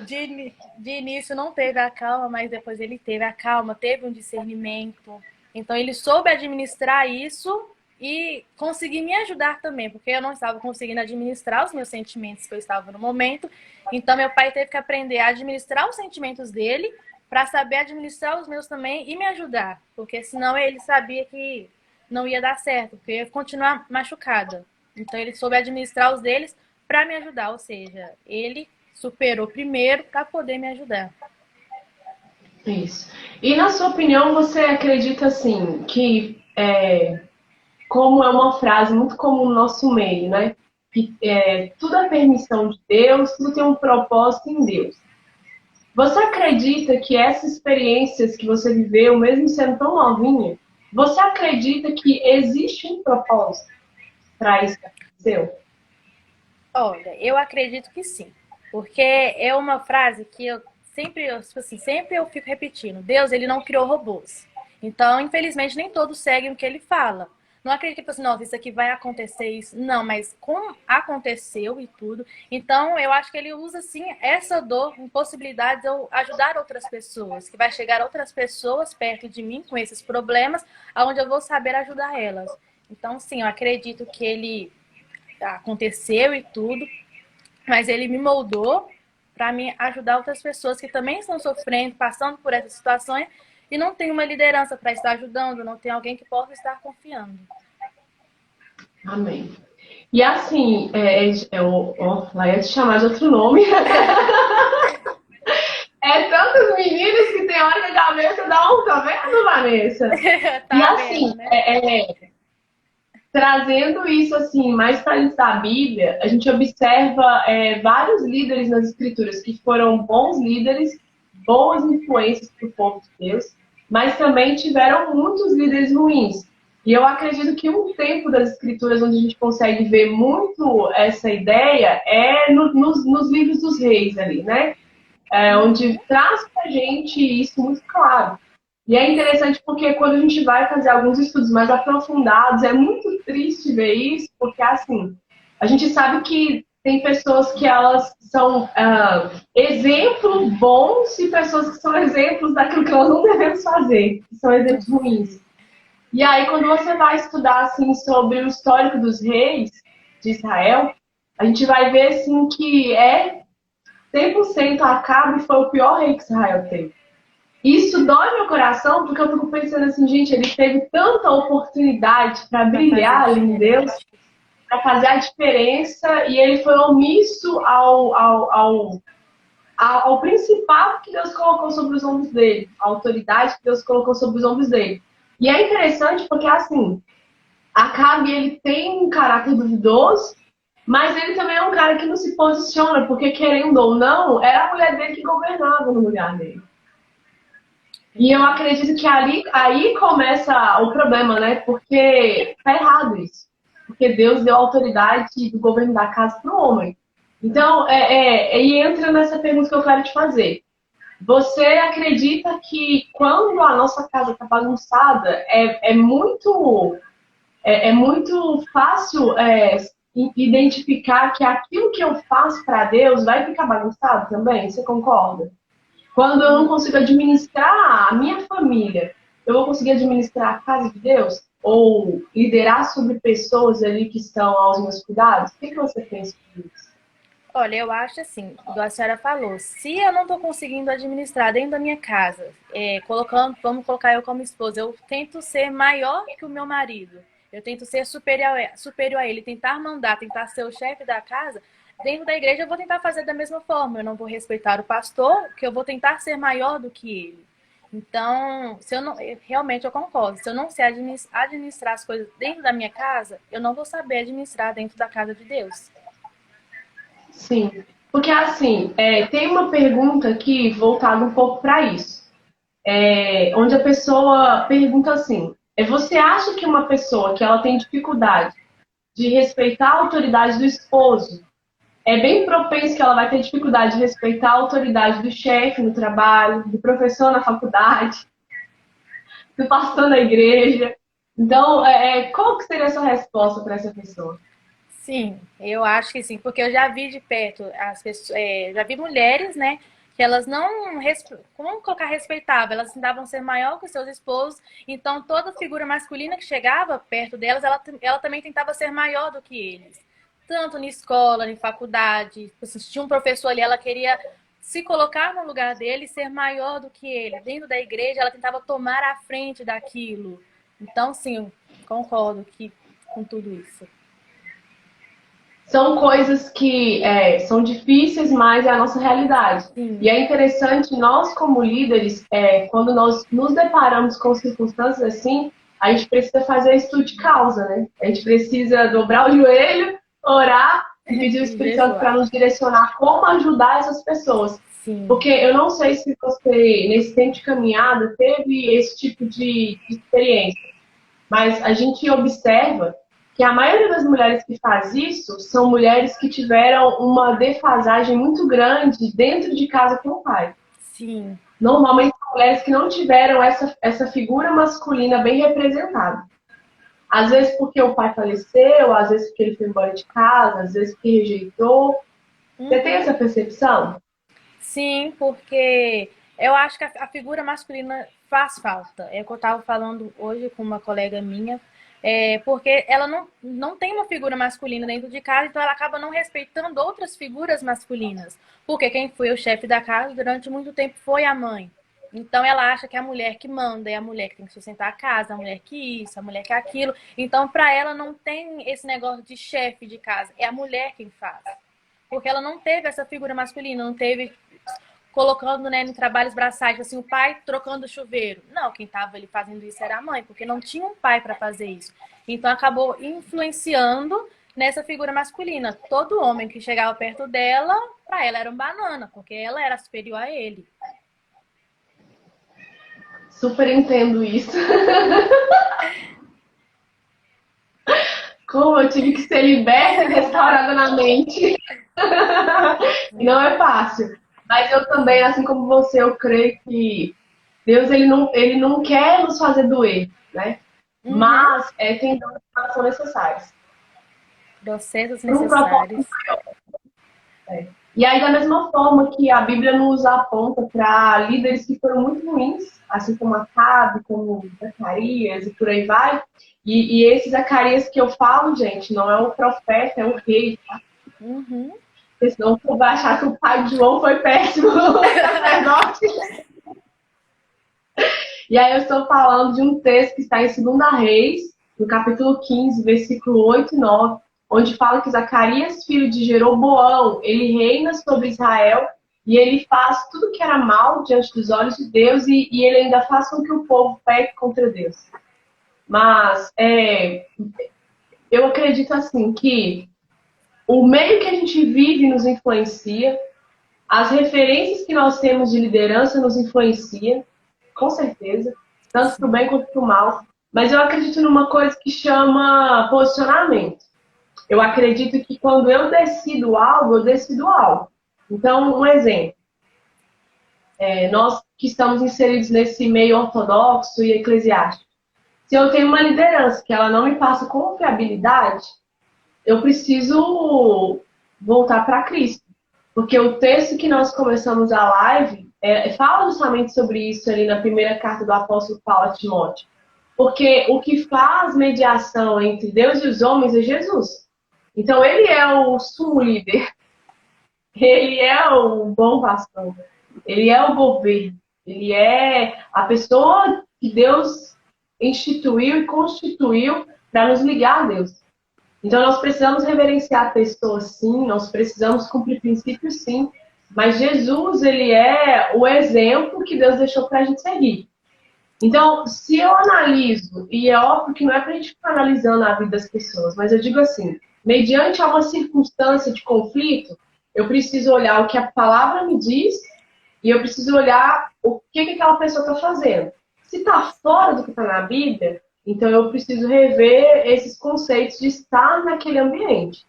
De início não teve a calma, mas depois ele teve a calma, teve um discernimento. Então ele soube administrar isso e conseguir me ajudar também, porque eu não estava conseguindo administrar os meus sentimentos que eu estava no momento. Então meu pai teve que aprender a administrar os sentimentos dele para saber administrar os meus também e me ajudar, porque senão ele sabia que não ia dar certo, porque eu ia continuar machucada. Então ele soube administrar os deles para me ajudar, ou seja, ele superou primeiro para poder me ajudar. Isso. E na sua opinião, você acredita assim que como é uma frase muito comum no nosso meio, né? Que tudo é permissão de Deus, tudo tem um propósito em Deus. Você acredita que essas experiências que você viveu, mesmo sendo tão novinha, você acredita que existe um propósito para isso que aconteceu? Olha, eu acredito que sim, porque é uma frase que eu tipo assim, sempre eu fico repetindo. Deus, ele não criou robôs. Então, infelizmente, nem todos seguem o que ele fala. Não acredito que assim, nossa, isso aqui vai acontecer isso. Não, mas como aconteceu e tudo. Então, eu acho que ele usa sim essa dor, impossibilidade de eu ajudar outras pessoas, que vai chegar outras pessoas perto de mim com esses problemas, aonde eu vou saber ajudar elas. Então, sim, eu acredito que ele aconteceu e tudo, mas ele me moldou para me ajudar outras pessoas que também estão sofrendo, passando por essas situações e não tem uma liderança para estar ajudando, não tem alguém que possa estar confiando. Amém. E assim, lá ia te chamar de outro nome. É tantos meninos que tem hora que a cabeça dá um, tá vendo, Vanessa? Tá E assim, vendo, né? trazendo isso assim mais para dentro da Bíblia, a gente observa vários líderes nas Escrituras que foram bons líderes, boas influências para o povo de Deus, mas também tiveram muitos líderes ruins. E eu acredito que um tempo das Escrituras onde a gente consegue ver muito essa ideia é nos livros dos reis ali, né? Onde traz pra gente isso muito claro. E é interessante porque quando a gente vai fazer alguns estudos mais aprofundados, é muito triste ver isso, porque assim, a gente sabe que tem pessoas que elas são exemplos bons e pessoas que são exemplos daquilo que nós não devemos fazer, que são exemplos ruins. E aí, quando você vai estudar assim, sobre o histórico dos reis de Israel, a gente vai ver assim, que 100% Acabe foi o pior rei que Israel teve. Isso dói meu coração, porque eu fico pensando assim, gente, ele teve tanta oportunidade para Para fazer brilhar ali em Deus, diferente. para fazer a diferença, e ele foi omisso ao principado que Deus colocou sobre os ombros dele, a autoridade que Deus colocou sobre os ombros dele. E é interessante porque, assim, Acabe, ele tem um caráter duvidoso, mas ele também é um cara que não se posiciona, porque querendo ou não, era a mulher dele que governava no lugar dele. E eu acredito que aí começa o problema, né? Porque tá errado isso. Porque Deus deu a autoridade do governo da casa para o homem. Então, e entra nessa pergunta que eu quero te fazer. Você acredita que quando a nossa casa está bagunçada, é muito fácil identificar que aquilo que eu faço para Deus vai ficar bagunçado também? Você concorda? Quando eu não consigo administrar a minha família, eu vou conseguir administrar a casa de Deus? Ou liderar sobre pessoas ali que estão aos meus cuidados? O que você pensa disso? Olha, eu acho assim, igual a senhora falou, se eu não estou conseguindo administrar dentro da minha casa, vamos colocar eu como esposa, eu tento ser maior que o meu marido, eu tento ser superior a ele, tentar mandar, tentar ser o chefe da casa, dentro da igreja eu vou tentar fazer da mesma forma, eu não vou respeitar o pastor, que eu vou tentar ser maior do que ele. Então, se eu não, realmente eu concordo. Se eu não sei administrar as coisas dentro da minha casa, eu não vou saber administrar dentro da casa de Deus. Sim, porque assim, tem uma pergunta aqui voltada um pouco para isso, onde a pessoa pergunta assim: você acha que uma pessoa que ela tem dificuldade de respeitar a autoridade do esposo é bem propenso que ela vai ter dificuldade de respeitar a autoridade do chefe no trabalho, do professor na faculdade, do pastor na igreja? Então, qual que seria a sua resposta para essa pessoa? Sim, eu acho que sim, porque eu já vi de perto as pessoas, já vi mulheres, né, que elas não, como colocar respeitava, elas tentavam ser maior que os seus esposos, então toda figura masculina que chegava perto delas, ela também tentava ser maior do que eles. Tanto na escola, na faculdade, se tinha um professor ali, ela queria se colocar no lugar dele e ser maior do que ele. Dentro da igreja, ela tentava tomar a frente daquilo. Então, sim, concordo com tudo isso. São coisas que são difíceis, mas é a nossa realidade. E Sim. é interessante, nós como líderes, quando nós nos deparamos com circunstâncias assim, a gente precisa fazer estudo de causa, né? A gente precisa dobrar o joelho, orar e pedir o E Espírito Santo para jejuar. nos direcionar como ajudar essas pessoas. Sim. Porque eu não sei se você, nesse tempo de caminhada, teve esse tipo de experiência, mas a gente observa que a maioria das mulheres que faz isso são mulheres que tiveram uma defasagem muito grande dentro de casa com o pai. Sim. Normalmente são mulheres que não tiveram essa figura masculina bem representada. Às vezes porque o pai faleceu, às vezes porque ele foi embora de casa, às vezes porque rejeitou. Você tem Uhum. essa percepção? Sim, porque eu acho que a figura masculina faz falta. É o que eu estava falando hoje com uma colega minha, porque ela não tem uma figura masculina dentro de casa, então ela acaba não respeitando outras figuras masculinas. Porque quem foi o chefe da casa durante muito tempo foi a mãe. Então ela acha que é a mulher que manda, é a mulher que tem que sustentar a casa, a mulher que isso, a mulher que aquilo. Então, para ela não tem esse negócio de chefe de casa, é a mulher quem faz. Porque ela não teve essa figura masculina, não teve colocando, né, em trabalhos braçais, assim, o pai trocando o chuveiro. Não, quem estava ali fazendo isso era a mãe, porque não tinha um pai para fazer isso. Então acabou influenciando nessa figura masculina. Todo homem que chegava perto dela, para ela era um banana, porque ela era superior a ele. Super entendo isso. Como eu tive que ser liberta e restaurada na mente. E não é fácil. Mas eu também, assim como você, eu creio que Deus ele não quer nos fazer doer, né? Uhum. Mas tem dores que são necessárias Docedos para um propósito. necessários. E aí, da mesma forma que a Bíblia nos aponta para líderes que foram muito ruins, assim como Acabe, como Zacarias e por aí vai. E esse Zacarias que eu falo, gente, não é o profeta, é o rei. Uhum. Porque senão tu vai achar que o pai de João foi péssimo, o sacerdote. E aí eu estou falando de um texto que está em 2 Reis, no capítulo 15, versículo 8 e 9, onde fala que Zacarias, filho de Jeroboão, ele reina sobre Israel e ele faz tudo que era mal diante dos olhos de Deus e ele ainda faz com que o povo peque contra Deus. Mas eu acredito assim que o meio que a gente vive nos influencia, as referências que nós temos de liderança nos influencia, com certeza, tanto para o bem quanto para o mal. Mas eu acredito numa coisa que chama posicionamento. Eu acredito que quando eu decido algo, eu decido algo. Então, um exemplo. Nós que estamos inseridos nesse meio ortodoxo e eclesiástico. Se eu tenho uma liderança que ela não me passa confiabilidade, eu preciso voltar para Cristo. Porque o texto que nós começamos a live fala justamente sobre isso ali na primeira carta do apóstolo Paulo a Timóteo. Porque o que faz mediação entre Deus e os homens é Jesus. Então ele é o sumo líder, ele é o bom pastor, ele é o governo, ele é a pessoa que Deus instituiu e constituiu para nos ligar a Deus. Então, nós precisamos reverenciar pessoas, sim, nós precisamos cumprir princípios, sim, Mas Jesus, ele é o exemplo que Deus deixou para a gente seguir. Então, se eu analiso, e é óbvio que não é para a gente ficar analisando a vida das pessoas, mas eu digo assim, mediante a uma circunstância de conflito, eu preciso olhar o que a palavra me diz e eu preciso olhar o que aquela pessoa está fazendo. Se está fora do que está na Bíblia, então eu preciso rever esses conceitos de estar naquele ambiente.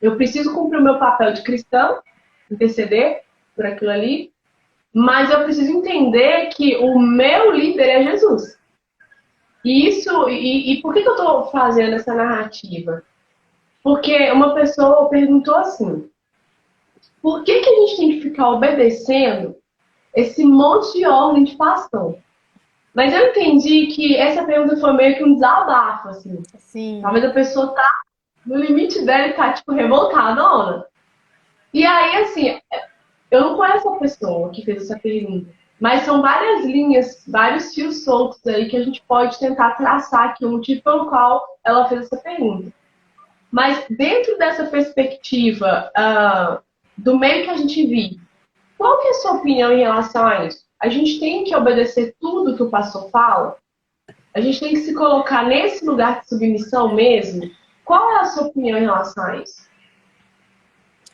Eu preciso cumprir o meu papel de cristão, interceder por aquilo ali, mas eu preciso entender que o meu líder é Jesus. E por que eu estou fazendo essa narrativa? Porque uma pessoa perguntou assim, por que a gente tem que ficar obedecendo esse monte de ordem de pastor? Mas eu entendi que essa pergunta foi meio que um desabafo, assim. Sim. Talvez a pessoa tá no limite dela e tá, tipo, revoltada. E aí, assim, eu não conheço a pessoa que fez essa pergunta, mas são várias linhas, vários fios soltos aí que a gente pode tentar traçar aqui o motivo pelo qual ela fez essa pergunta. Mas dentro dessa perspectiva do meio que a gente vive, qual que é a sua opinião em relação a isso? A gente tem que obedecer tudo que o pastor fala? A gente tem que se colocar nesse lugar de submissão mesmo? Qual é a sua opinião em relação a isso?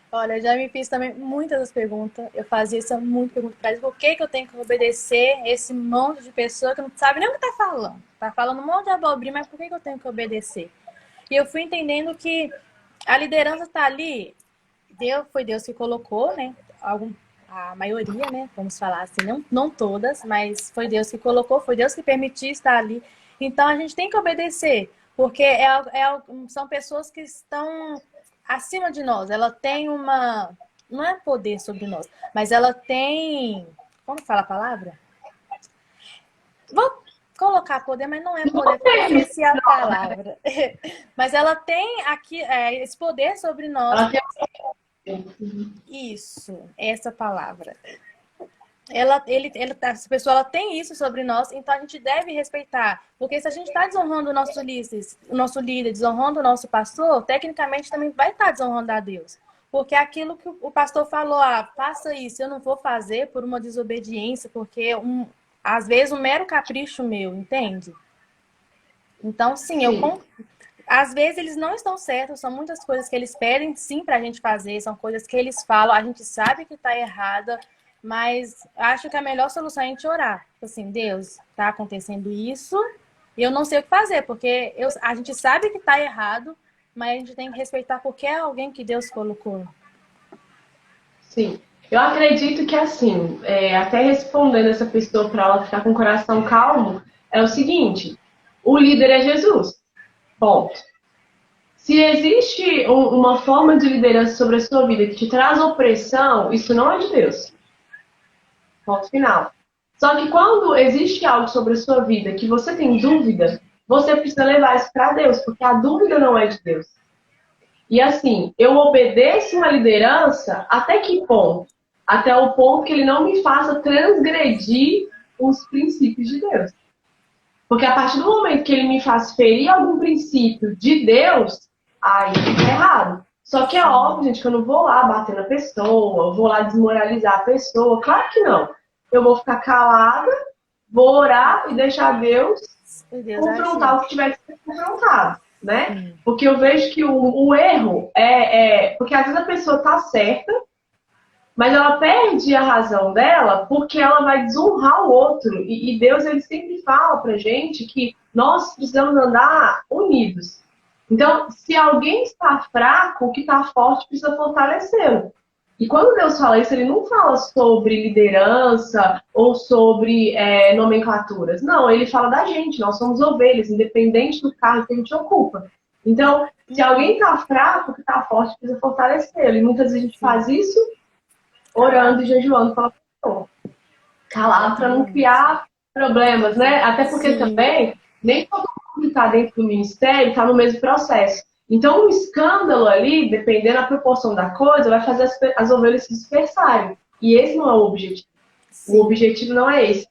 Olha, eu já me fiz também muitas das perguntas. Eu fazia essa muita pergunta pra eles. Por que eu tenho que obedecer esse monte de pessoa que não sabe nem o que tá falando? Tá falando um monte de abobrinha, mas por que eu tenho que obedecer? E eu fui entendendo que a liderança tá ali. Foi Deus que colocou, né? A maioria, né? Vamos falar assim, não todas, mas foi Deus que colocou, foi Deus que permitiu estar ali. Então a gente tem que obedecer, porque são pessoas que estão acima de nós. Ela tem não é poder sobre nós, mas ela tem, como fala a palavra? Vou colocar poder, mas não é poder, porque eu esqueci a palavra. Mas ela tem aqui esse poder sobre nós. Ela tem... Isso, essa palavra. Essa pessoa ela tem isso sobre nós, então a gente deve respeitar. Porque se a gente está desonrando o nosso líder, desonrando o nosso pastor, tecnicamente também vai estar desonrando a Deus. Porque aquilo que o pastor falou, faça isso, eu não vou fazer por uma desobediência, porque às vezes um mero capricho meu, entende? Então, sim. Às vezes eles não estão certos, são muitas coisas que eles pedem sim pra gente fazer, são coisas que eles falam, a gente sabe que tá errada, mas acho que a melhor solução é a gente orar. Assim, Deus, tá acontecendo isso e eu não sei o que fazer, porque a gente sabe que tá errado, mas a gente tem que respeitar porque é alguém que Deus colocou. Sim. Eu acredito que, assim, até respondendo essa pessoa para ela ficar com o coração calmo, é o seguinte, o líder é Jesus. Ponto. Se existe uma forma de liderança sobre a sua vida que te traz opressão, isso não é de Deus. Ponto final. Só que quando existe algo sobre a sua vida que você tem dúvida, você precisa levar isso para Deus, porque a dúvida não é de Deus. E assim, eu obedeço uma liderança até que ponto? Até o ponto que ele não me faça transgredir os princípios de Deus. Porque a partir do momento que ele me faz ferir algum princípio de Deus, aí fica errado. Só que é óbvio, gente, que eu não vou lá bater na pessoa, eu vou lá desmoralizar a pessoa. Claro que não. Eu vou ficar calada, vou orar e deixar Deus confrontar o que tiver que ser confrontado, né? Porque eu vejo que o erro porque às vezes a pessoa tá certa, mas ela perde a razão dela porque ela vai desonrar o outro. E Deus, ele sempre fala pra gente que nós precisamos andar unidos. Então, se alguém está fraco, o que está forte precisa fortalecê-lo. E quando Deus fala isso, ele não fala sobre liderança ou sobre nomenclaturas. Não, ele fala da gente. Nós somos ovelhas, independente do cargo que a gente ocupa. Então, se alguém está fraco, o que está forte precisa fortalecê-lo. E muitas vezes a gente faz isso orando e jejuando pela pessoa. Calado para não criar problemas, né? Até porque também nem todo mundo que está dentro do ministério está no mesmo processo. Então, um escândalo ali, dependendo da proporção da coisa, vai fazer as ovelhas se dispersarem. E esse não é o objetivo. O objetivo não é esse.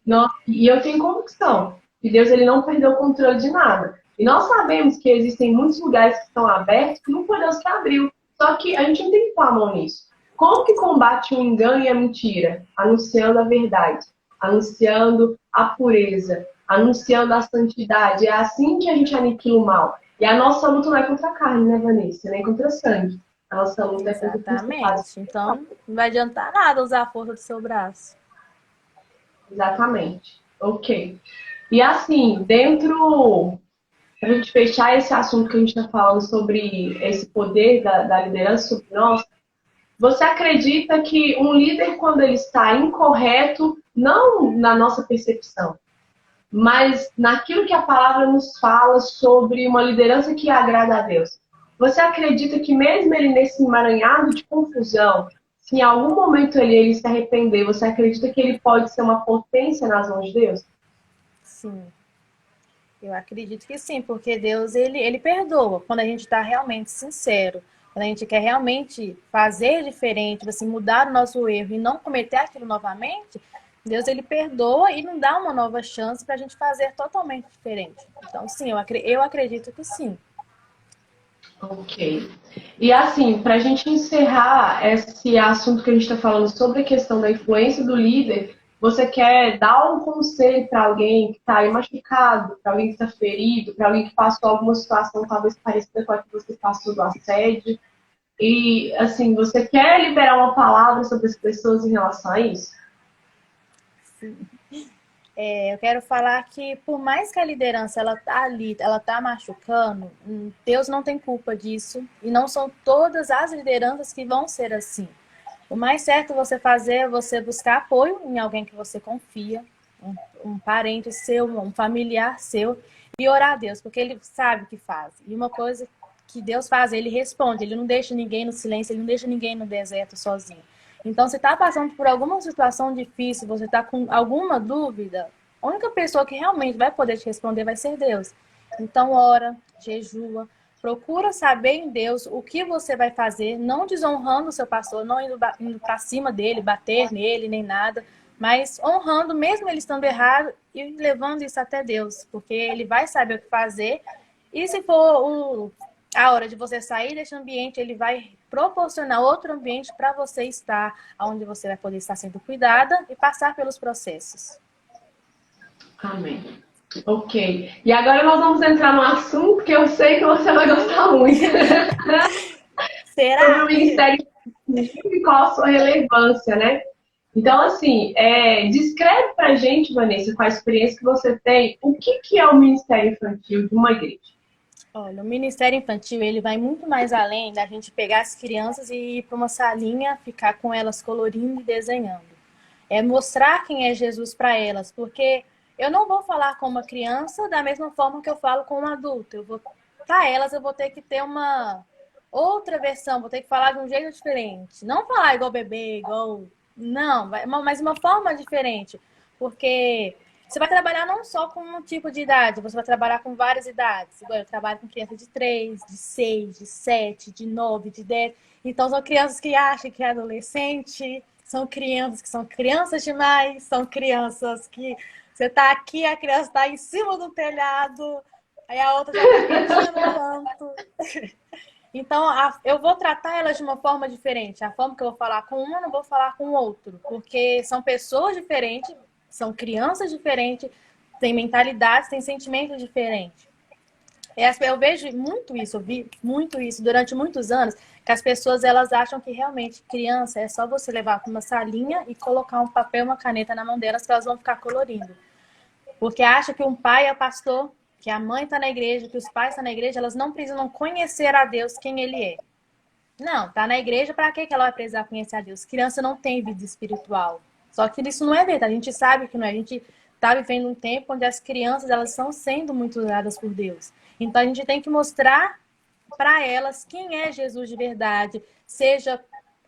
E eu tenho convicção que Deus, ele não perdeu o controle de nada. E nós sabemos que existem muitos lugares que estão abertos que não foi Deus que abriu. Só que a gente não tem que pôr a mão nisso. Como que combate o engano e a mentira? Anunciando a verdade, anunciando a pureza, anunciando a santidade. É assim que a gente aniquila o mal. E a nossa luta não é contra a carne, né, Vanessa? Nem contra sangue. A nossa luta é contra o principado. Exatamente. Então, não vai adiantar nada usar a força do seu braço. Exatamente. Ok. E assim, dentro. Para a gente fechar esse assunto que a gente está falando sobre esse poder da liderança sobre nós, você acredita que um líder, quando ele está incorreto, não na nossa percepção, mas naquilo que a palavra nos fala sobre uma liderança que agrada a Deus, você acredita que mesmo ele nesse emaranhado de confusão, se em algum momento ele se arrepender, você acredita que ele pode ser uma potência nas mãos de Deus? Sim, eu acredito que sim, porque Deus, ele perdoa quando a gente está realmente sincero. Quando a gente quer realmente fazer diferente, assim, mudar o nosso erro e não cometer aquilo novamente, Deus, ele perdoa e não dá uma nova chance para a gente fazer totalmente diferente. Então, sim, eu acredito que sim. Ok. E assim, para a gente encerrar esse assunto que a gente está falando sobre a questão da influência do líder, você quer dar um conselho para alguém que está aí machucado, para alguém que está ferido, para alguém que passou alguma situação talvez parecida com a que você passou do assédio? E assim, você quer liberar uma palavra sobre as pessoas em relação a isso? Eu quero falar que por mais que a liderança ela tá ali, ela tá machucando, Deus não tem culpa disso e não são todas as lideranças que vão ser assim. O mais certo você fazer é você buscar apoio em alguém que você confia, um parente seu, um familiar seu, e orar a Deus, porque ele sabe o que faz. E uma coisa que Deus faz, ele responde, ele não deixa ninguém no silêncio, ele não deixa ninguém no deserto sozinho. Então, se está passando por alguma situação difícil, você está com alguma dúvida, a única pessoa que realmente vai poder te responder vai ser Deus. Então, ora, jejua, procura saber em Deus o que você vai fazer, não desonrando o seu pastor, não indo para cima dele, bater nele, nem nada, mas honrando, mesmo ele estando errado, e levando isso até Deus, porque ele vai saber o que fazer. E se for a hora de você sair desse ambiente, ele vai proporcionar outro ambiente para você estar, onde você vai poder estar sendo cuidada e passar pelos processos. Amém. Ok. E agora nós vamos entrar no assunto que eu sei que você vai gostar muito. Sobre Será? o Ministério Infantil e qual a sua relevância, né? Então, assim, descreve pra gente, Vanessa, com a experiência que você tem, o que é o Ministério Infantil de uma igreja? Olha, o Ministério Infantil, ele vai muito mais além da gente pegar as crianças e ir para uma salinha, ficar com elas colorindo e desenhando. É mostrar quem é Jesus para elas, porque eu não vou falar com uma criança da mesma forma que eu falo com um adulto. Para elas, eu vou ter que ter uma outra versão, vou ter que falar de um jeito diferente. Não falar igual bebê, igual. Não, mas uma forma diferente. Porque você vai trabalhar não só com um tipo de idade, você vai trabalhar com várias idades. Igual eu trabalho com criança de 3, de 6, de 7, de 9, de 10. Então, são crianças que acham que é adolescente, são crianças que são crianças demais, são crianças que você está aqui, a criança está em cima do telhado, aí a outra já está quietinha no canto. Então, eu vou tratar elas de uma forma diferente. A forma que eu vou falar com uma, eu não vou falar com o outro. Porque são pessoas diferentes, são crianças diferentes, têm mentalidades, têm sentimentos diferentes. Eu vejo muito isso, eu vi muito isso durante muitos anos, que as pessoas elas acham que realmente criança é só você levar para uma salinha e colocar um papel e uma caneta na mão delas que elas vão ficar colorindo. Porque acha que um pai é pastor, que a mãe está na igreja, que os pais estão na igreja, elas não precisam conhecer a Deus quem ele é. Não, tá na igreja, para que ela vai precisar conhecer a Deus? Criança não tem vida espiritual. Só que isso não é verdade, a gente sabe que não é. A gente está vivendo um tempo onde as crianças elas estão sendo muito usadas por Deus. Então a gente tem que mostrar para elas quem é Jesus de verdade, seja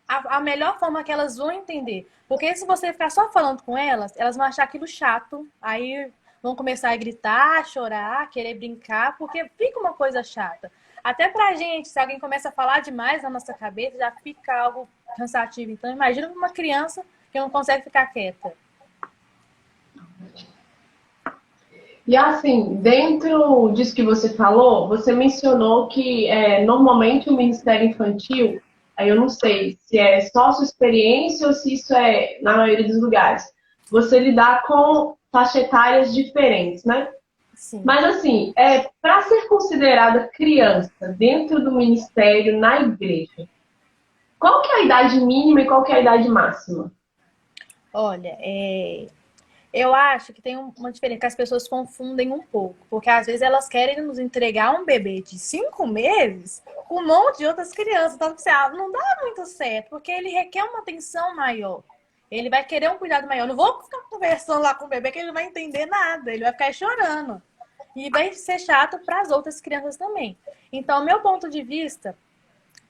a melhor forma que elas vão entender. Porque se você ficar só falando com elas, elas vão achar aquilo chato, aí vão começar a gritar, a chorar, querer brincar, porque fica uma coisa chata. Até pra gente, se alguém começa a falar demais na nossa cabeça, já fica algo cansativo. Então, imagina uma criança que não consegue ficar quieta. E assim, dentro disso que você falou, você mencionou que normalmente o Ministério Infantil aí eu não sei se é só a sua experiência ou se isso é na maioria dos lugares, você lidar com faixa etárias diferentes, né? Sim. Mas assim, para ser considerada criança dentro do ministério na igreja, qual que é a idade mínima e qual que é a idade máxima? Olha, eu acho que tem uma diferença que as pessoas confundem um pouco, porque às vezes elas querem nos entregar um bebê de 5 meses com um monte de outras crianças, então assim, não dá muito certo, porque ele requer uma atenção maior. Ele vai querer um cuidado maior. Eu não vou ficar conversando lá com o bebê que ele não vai entender nada, ele vai ficar chorando. E vai ser chato para as outras crianças também. Então, meu ponto de vista,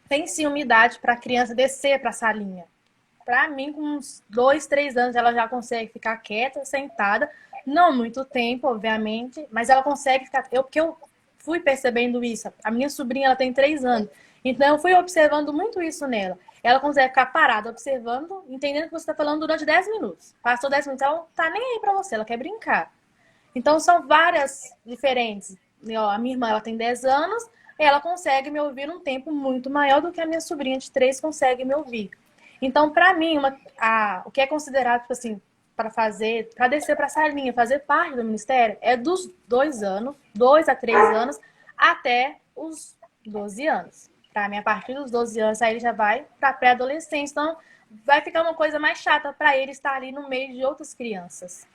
tem sim uma idade para a criança descer para a salinha. Para mim, com uns 2, 3 anos, ela já consegue ficar quieta, sentada. Não muito tempo, obviamente, mas ela consegue ficar. Porque eu fui percebendo isso. A minha sobrinha, ela tem 3 anos. Então, eu fui observando muito isso nela. Ela consegue ficar parada, observando, entendendo o que você está falando durante 10 minutos. Passou 10 minutos, ela não tá nem aí para você, ela quer brincar. Então, são várias diferentes. A minha irmã, ela tem 10 anos, e ela consegue me ouvir um tempo muito maior do que a minha sobrinha de 3 consegue me ouvir. Então, para mim, o que é considerado, tipo assim, para descer para a salinha, fazer parte do ministério, é dos 2 anos, 2 a 3 anos, até os 12 anos. Para mim, a partir dos 12 anos, aí ele já vai para pré-adolescência. Então, vai ficar uma coisa mais chata para ele estar ali no meio de outras crianças.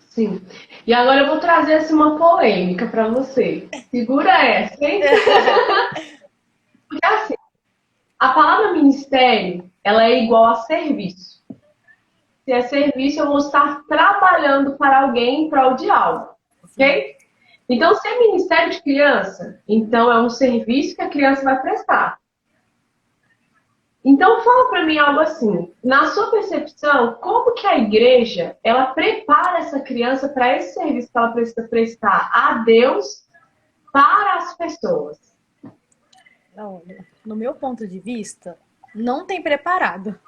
Sim. E agora eu vou trazer assim, uma polêmica para você. Segura essa, hein? Porque assim, a palavra ministério, ela é igual a serviço. Se é serviço, eu vou estar trabalhando para alguém em prol de algo, ok? Então, se é ministério de criança, então é um serviço que a criança vai prestar. Então, fala para mim algo assim, na sua percepção, como que a igreja, ela prepara essa criança para esse serviço que ela precisa prestar a Deus para as pessoas? Olha, no meu ponto de vista, não tem preparado.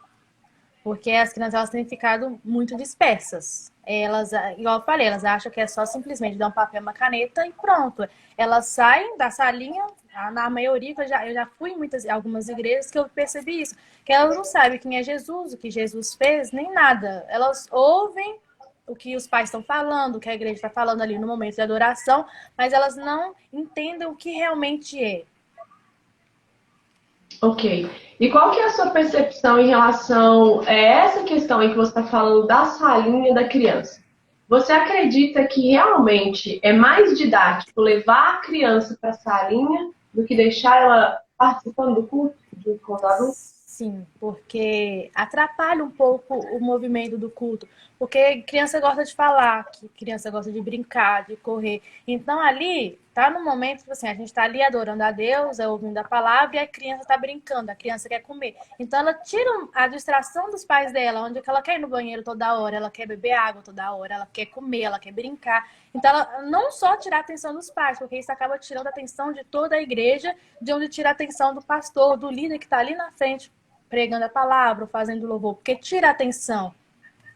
Porque as crianças elas têm ficado muito dispersas. Elas, igual eu falei, elas acham que é só simplesmente dar um papel, uma caneta e pronto. Elas saem da salinha, na maioria, eu já fui em algumas igrejas que eu percebi isso, que elas não sabem quem é Jesus, o que Jesus fez, nem nada. Elas ouvem o que os pais estão falando, o que a igreja está falando ali no momento de adoração, mas elas não entendem o que realmente é. Ok. E qual que é a sua percepção em relação a essa questão aí que você está falando da salinha da criança? Você acredita que realmente é mais didático levar a criança para a salinha do que deixar ela participando do culto junto com os adultos? Sim, porque atrapalha um pouco o movimento do culto. Porque criança gosta de falar, que criança gosta de brincar, de correr. Então ali tá no momento, tipo assim, a gente tá ali adorando a Deus, ouvindo a palavra, e a criança tá brincando, a criança quer comer. Então ela tira a distração dos pais dela, onde ela quer ir no banheiro toda hora, ela quer beber água toda hora, ela quer comer, ela quer brincar. Então ela não só tirar a atenção dos pais, porque isso acaba tirando a atenção de toda a igreja, de onde tira a atenção do pastor, do líder que tá ali na frente, pregando a palavra, fazendo louvor, porque tira a atenção.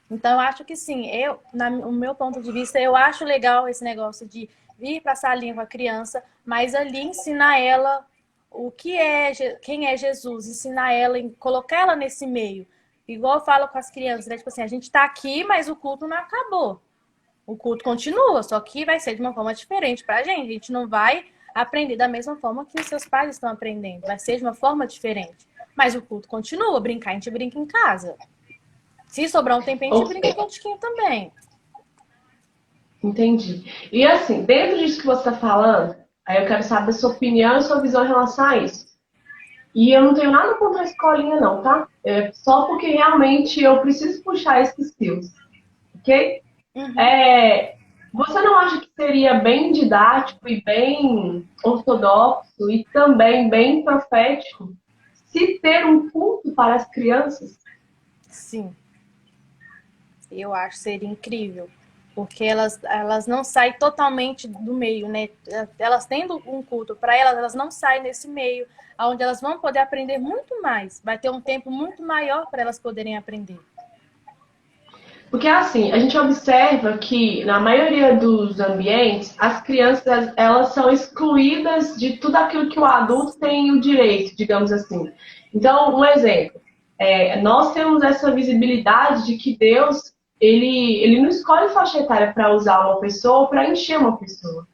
Então, eu acho que sim, no meu ponto de vista, eu acho legal esse negócio de vir para a salinha com a criança, mas ali ensinar ela o que é, quem é Jesus, ensinar ela, colocar ela nesse meio. Igual eu falo com as crianças, né? Tipo assim, a gente está aqui, mas o culto não acabou. O culto continua, só que vai ser de uma forma diferente para a gente. A gente não vai aprender da mesma forma que os seus pais estão aprendendo. Vai ser de uma forma diferente. Mas o culto continua. Brincar, a gente brinca em casa. Se sobrar um tempinho, a gente brinca com o tiquinho também. Entendi. E assim, dentro disso que você está falando, aí eu quero saber a sua opinião e sua visão em relação a isso. E eu não tenho nada contra a escolinha, não, tá? É só porque realmente eu preciso puxar esses skills, ok? Uhum. Você não acha que seria bem didático e bem ortodoxo e também bem profético se ter um culto para as crianças? Sim. Eu acho que seria incrível. Porque elas não saem totalmente do meio, né? Elas tendo um culto para elas não saem nesse meio, onde elas vão poder aprender muito mais. Vai ter um tempo muito maior para elas poderem aprender. Porque assim, a gente observa que na maioria dos ambientes, as crianças elas são excluídas de tudo aquilo que o adulto tem o direito, digamos assim. Então, um exemplo, nós temos essa visibilidade de que Deus ele não escolhe faixa etária para usar uma pessoa ou para encher uma pessoa.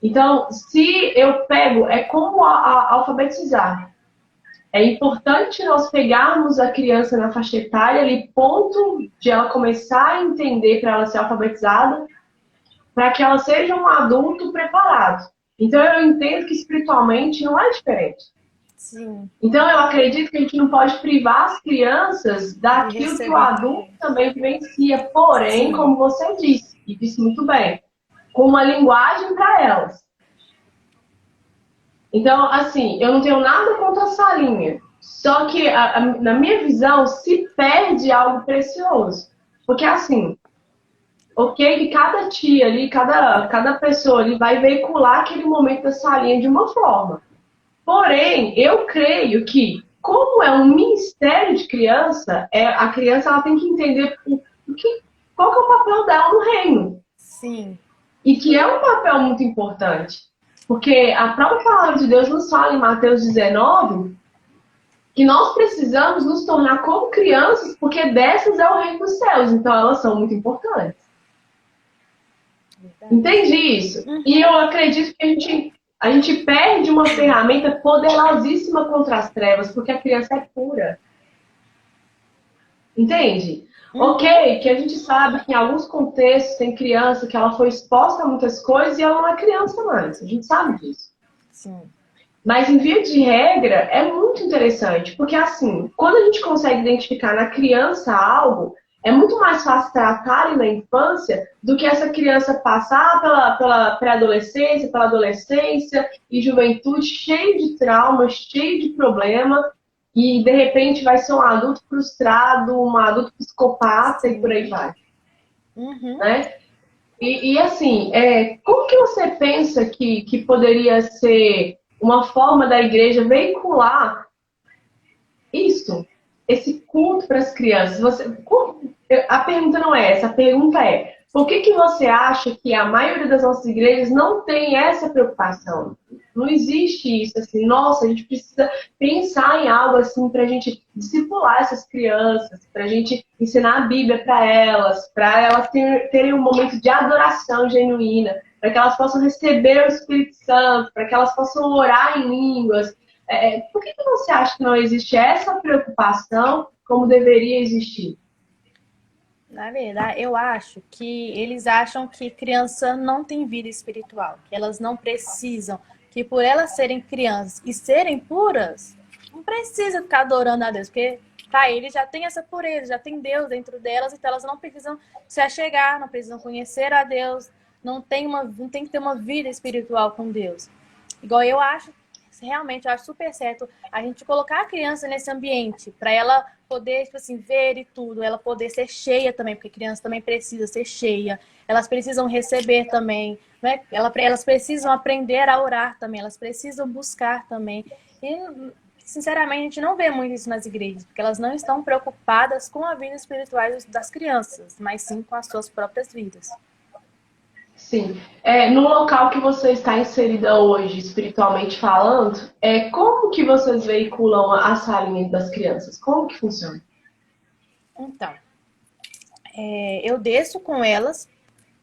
Então, se eu pego, é como alfabetizar. É importante nós pegarmos a criança na faixa etária ali, ponto de ela começar a entender para ela ser alfabetizada, para que ela seja um adulto preparado. Então eu entendo que espiritualmente não é diferente. Sim. Então eu acredito que a gente não pode privar as crianças De daquilo que o receber adulto também. também vivencia. Porém, Sim. como você disse, e disse muito bem, com uma linguagem para elas. Então, assim, eu não tenho nada contra a salinha. Só que, na minha visão, se perde algo precioso. Porque, assim, ok, que cada tia ali, cada pessoa ali vai veicular aquele momento da salinha de uma forma. Porém, eu creio que, como é um ministério de criança, a criança ela tem que entender qual que é o papel dela no reino. Sim. E que é um papel muito importante. Porque a própria palavra de Deus nos fala em Mateus 19 que nós precisamos nos tornar como crianças, porque dessas é o reino dos céus. Então elas são muito importantes. Verdade. Entendi isso. E eu acredito que a gente perde uma ferramenta poderosíssima contra as trevas, porque a criança é pura. Entende? Ok, Uhum. que a gente sabe que em alguns contextos tem criança que ela foi exposta a muitas coisas e ela não é criança mais. A gente sabe disso. Sim. Mas em via de regra é muito interessante, porque assim, quando a gente consegue identificar na criança algo, é muito mais fácil tratar ali na infância do que essa criança passar pela pré-adolescência, pela adolescência e juventude cheio de traumas, cheio de problema, e de repente vai ser um adulto frustrado, um adulto psicopata e por aí Sim. vai, Uhum. né? E assim, como que você pensa que poderia ser uma forma da igreja veicular isso, esse culto para as crianças? A pergunta não é essa, a pergunta é: por que você acha que a maioria das nossas igrejas não tem essa preocupação? Não existe isso assim, nossa, a gente precisa pensar em algo assim para a gente discipular essas crianças, para a gente ensinar a Bíblia para elas terem um momento de adoração genuína, para que elas possam receber o Espírito Santo, para que elas possam orar em línguas. Por que você acha que não existe essa preocupação como deveria existir? Na verdade, eu acho que eles acham que criança não tem vida espiritual, que elas não precisam, que por elas serem crianças e serem puras, não precisa ficar adorando a Deus, porque tá, eles já têm essa pureza, já tem Deus dentro delas, então elas não precisam se achegar, não precisam conhecer a Deus, não tem que ter uma vida espiritual com Deus. Igual eu acho, realmente eu acho super certo a gente colocar a criança nesse ambiente, para ela poder, tipo assim, ver e tudo, ela poder ser cheia também, porque criança também precisa ser cheia, elas precisam receber também, né? Elas precisam aprender a orar também, elas precisam buscar também. E, sinceramente, a gente não vê muito isso nas igrejas, porque elas não estão preocupadas com a vida espiritual das crianças, mas sim com as suas próprias vidas. Sim. No local que você está inserida hoje, espiritualmente falando, como que vocês veiculam a salinha das crianças? Como que funciona? Então, eu desço com elas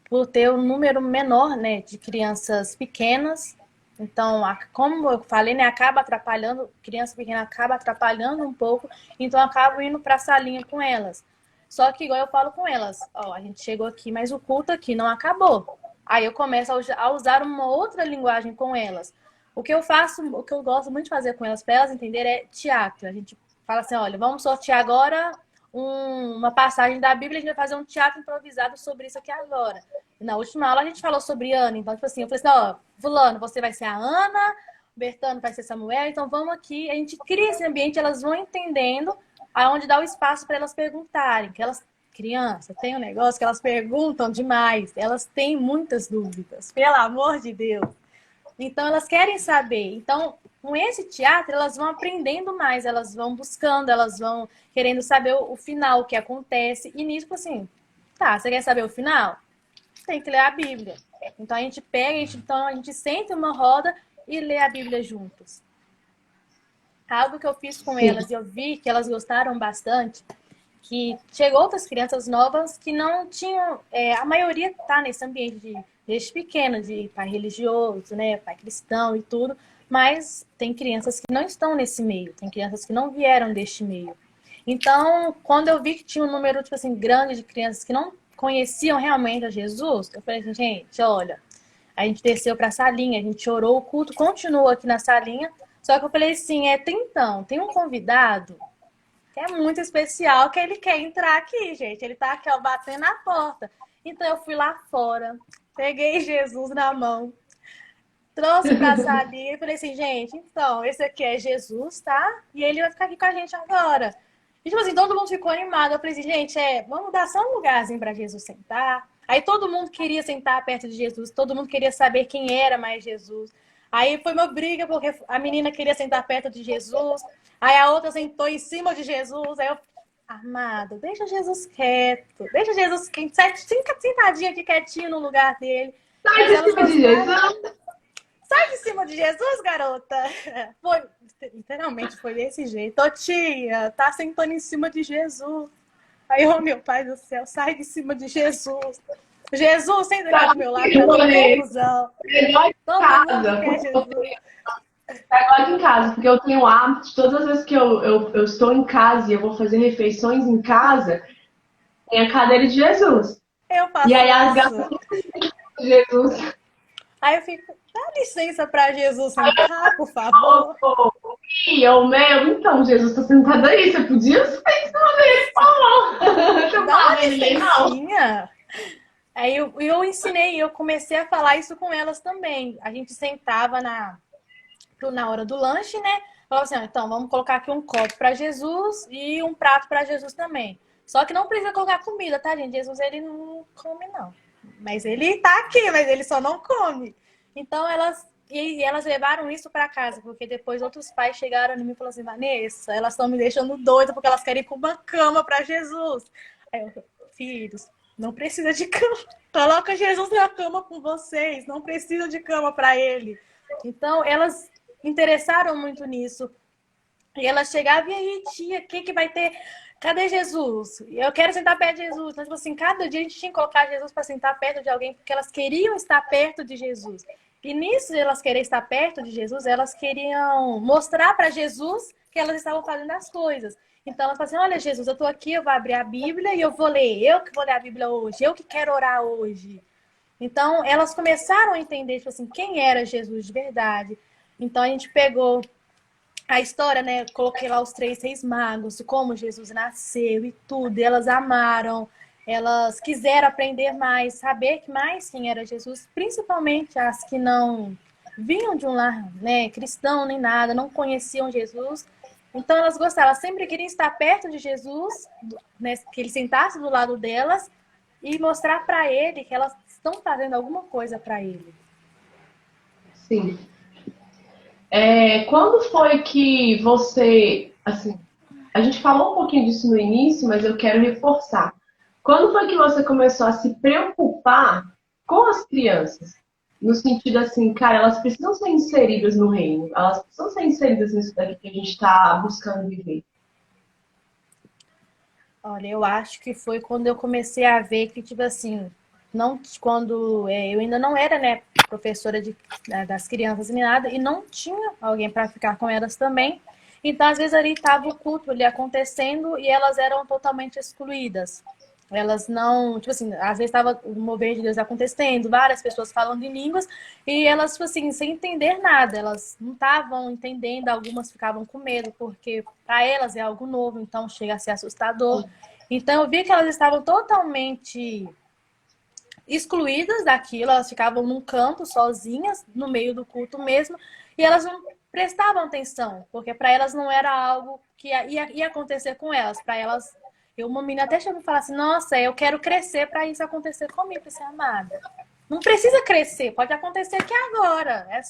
por ter um número menor, né, de crianças pequenas. Então, como eu falei, né, acaba atrapalhando, criança pequena acaba atrapalhando um pouco, então eu acabo indo para a salinha com elas. Só que igual eu falo com elas, ó, a gente chegou aqui, mas o culto aqui não acabou. Aí eu começo a usar uma outra linguagem com elas. O que eu faço, o que eu gosto muito de fazer com elas, para elas entenderem, é teatro. A gente fala assim, olha, vamos sortear agora uma passagem da Bíblia, a gente vai fazer um teatro improvisado sobre isso aqui agora. Na última aula a gente falou sobre Ana, então, tipo assim, eu falei assim, ó, fulano, você vai ser a Ana, Bertano vai ser Samuel, então vamos aqui, a gente cria esse ambiente, elas vão entendendo aonde dá o espaço para elas perguntarem, que elas, criança, tem um negócio que elas perguntam demais, elas têm muitas dúvidas, pelo amor de Deus. Então, elas querem saber. Então, com esse teatro, elas vão aprendendo mais, elas vão buscando, elas vão querendo saber o final, o que acontece. E nisso, assim, Tá, você quer saber o final? Tem que ler a Bíblia. Então a gente pega, a gente senta em uma roda e lê a Bíblia juntos. Algo que eu fiz com Sim. elas e eu vi que elas gostaram bastante, que chegou outras crianças novas que não tinham, a maioria tá nesse ambiente desde pequeno, de pai religioso, né, pai cristão e tudo, mas tem crianças que não estão nesse meio, tem crianças que não vieram deste meio. Então, quando eu vi que tinha um número, tipo assim, grande de crianças que não conheciam realmente a Jesus, eu falei assim, gente, olha, a gente desceu para a salinha, a gente orou, o culto continuou aqui na salinha, só que eu falei assim, tem um convidado que é muito especial, que ele quer entrar aqui, gente. Ele tá aqui, ó, batendo na porta. Então eu fui lá fora, peguei Jesus na mão, trouxe pra salinha e falei assim, gente, então, esse aqui é Jesus, tá? E ele vai ficar aqui com a gente agora. E tipo assim, todo mundo ficou animado. Eu falei assim, gente, vamos dar só um lugarzinho pra Jesus sentar. Aí todo mundo queria sentar perto de Jesus, todo mundo queria saber quem era mais Jesus. Aí foi uma briga, porque a menina queria sentar perto de Jesus, aí a outra sentou em cima de Jesus, aí eu, amado, deixa Jesus quieto, deixa Jesus sentadinho aqui quietinho no lugar dele. Sai Mas de elas cima de gostaram. Jesus. Sai de cima de Jesus, garota! Foi, literalmente foi desse jeito. Ô tia, tá sentando em cima de Jesus. Aí, ô meu pai do céu, sai de cima de Jesus. Jesus, senta aqui Tá do meu lado, tá dando confusão. igual em Todo mundo casa. quer Jesus. Tá igual em casa, porque eu tenho o hábito, todas as vezes que eu estou em casa e eu vou fazer refeições em casa, tem a cadeira de Jesus. Eu E faço aí as isso. gatas de Jesus. Aí eu fico, dá licença pra Jesus sentar, por favor. E eu, então, Jesus tá sentado aí, você podia sair em cima dele, por favor. Não Dá uma tava ninguém, não. licencinha. Aí eu ensinei, eu comecei a falar isso com elas também. A gente sentava na hora do lanche, né? Falava assim, então vamos colocar aqui um copo para Jesus e um prato para Jesus também. Só que não precisa colocar comida, tá, gente? Jesus, ele não come, não. Mas ele tá aqui, mas ele só não come. Então elas levaram isso para casa, porque depois outros pais chegaram em mim e falaram assim, Vanessa, elas estão me deixando doida porque elas querem ir com uma cama para Jesus. Aí eu, filhos, não precisa de cama. Coloca Jesus na cama com vocês, não precisa de cama para ele. Então, elas interessaram muito nisso. E ela chegava, e aí, tia, o que vai ter? Cadê Jesus? Eu quero sentar perto de Jesus. Então, tipo assim, cada dia a gente tinha que colocar Jesus para sentar perto de alguém, porque elas queriam estar perto de Jesus. E nisso, de elas querem estar perto de Jesus, elas queriam mostrar para Jesus que elas estavam fazendo as coisas. Então, elas falam assim, olha, Jesus, eu tô aqui, eu vou abrir a Bíblia e eu vou ler. Eu que vou ler a Bíblia hoje, eu que quero orar hoje. Então, elas começaram a entender, tipo assim, quem era Jesus de verdade. Então, a gente pegou a história, né? Coloquei lá os 3 reis magos, como Jesus nasceu e tudo. E elas amaram, elas quiseram aprender mais, saber mais quem era Jesus, principalmente as que não vinham de um lar, né, cristão nem nada, não conheciam Jesus. Então elas gostaram, elas sempre queriam estar perto de Jesus, né, que ele sentasse do lado delas e mostrar para ele que elas estão fazendo alguma coisa para ele. Sim. Quando foi que você, assim, a gente falou um pouquinho disso no início, mas eu quero reforçar. Quando foi que você começou a se preocupar com as crianças? No sentido assim, cara, elas precisam ser inseridas no reino, elas precisam ser inseridas nisso daqui que a gente está buscando viver. Olha, eu acho que foi quando eu comecei a ver que, tipo assim, não, quando eu ainda não era, né, professora das crianças nem nada, e não tinha alguém para ficar com elas também. Então, às vezes, ali estava o culto ali acontecendo e elas eram totalmente excluídas. Elas não, tipo assim, às vezes estava o mover de Deus acontecendo, várias pessoas falando em línguas, e elas, tipo assim, sem entender nada, elas não estavam entendendo, algumas ficavam com medo, porque para elas é algo novo, então chega a ser assustador. Então eu vi que elas estavam totalmente excluídas daquilo, elas ficavam num canto sozinhas, no meio do culto mesmo, e elas não prestavam atenção, porque para elas não era algo que ia acontecer com elas, para elas uma menina até chegou e falou assim, nossa, eu quero crescer para isso acontecer comigo, para ser amada. Não precisa crescer, pode acontecer aqui agora. É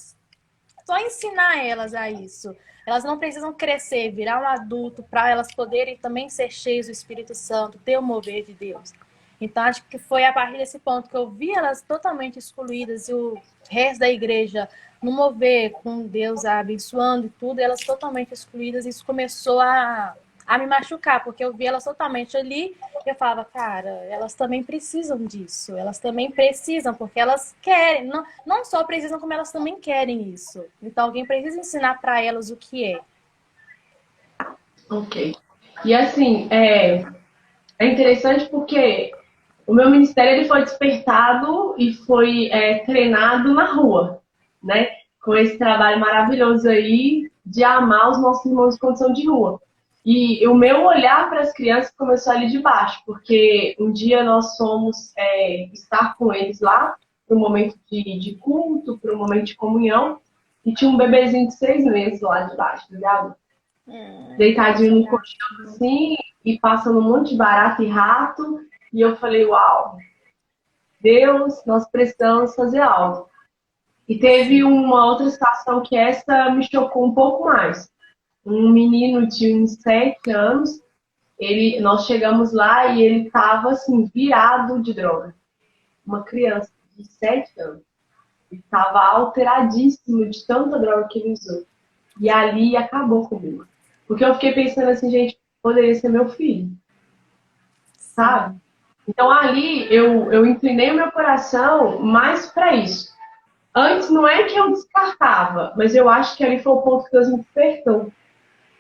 só ensinar elas a isso. Elas não precisam crescer, virar um adulto para elas poderem também ser cheias do Espírito Santo, ter o mover de Deus. Então, acho que foi a partir desse ponto que eu vi elas totalmente excluídas e o resto da igreja no mover com Deus abençoando e tudo, elas totalmente excluídas. Isso começou a me machucar, porque eu vi elas totalmente ali e eu falava, cara, elas também precisam disso. Elas também precisam, porque elas querem. Não só precisam, como elas também querem isso. Então, alguém precisa ensinar para elas o que é. Ok. E assim, é interessante porque o meu ministério ele foi despertado e foi treinado na rua, né? Com esse trabalho maravilhoso aí de amar os nossos irmãos em condição de rua. E o meu olhar para as crianças começou ali de baixo, porque um dia nós fomos estar com eles lá, para um momento de culto, para um momento de comunhão, e tinha um bebezinho de 6 meses lá de baixo, ligado? Deitadinho no colchão assim, e passando um monte de barata e rato. E eu falei, uau, Deus, nós precisamos fazer algo. E teve uma outra situação que essa me chocou um pouco mais. Um menino de uns 7 anos, nós chegamos lá e ele estava assim, virado de droga. Uma criança de 7 anos. Ele estava alteradíssimo de tanta droga que ele usou. E ali acabou comigo. Porque eu fiquei pensando assim, gente, poderia ser meu filho, sabe? Sim. Então ali eu inclinei o meu coração mais para isso. Antes não é que eu descartava, mas eu acho que ali foi o ponto que Deus me despertou,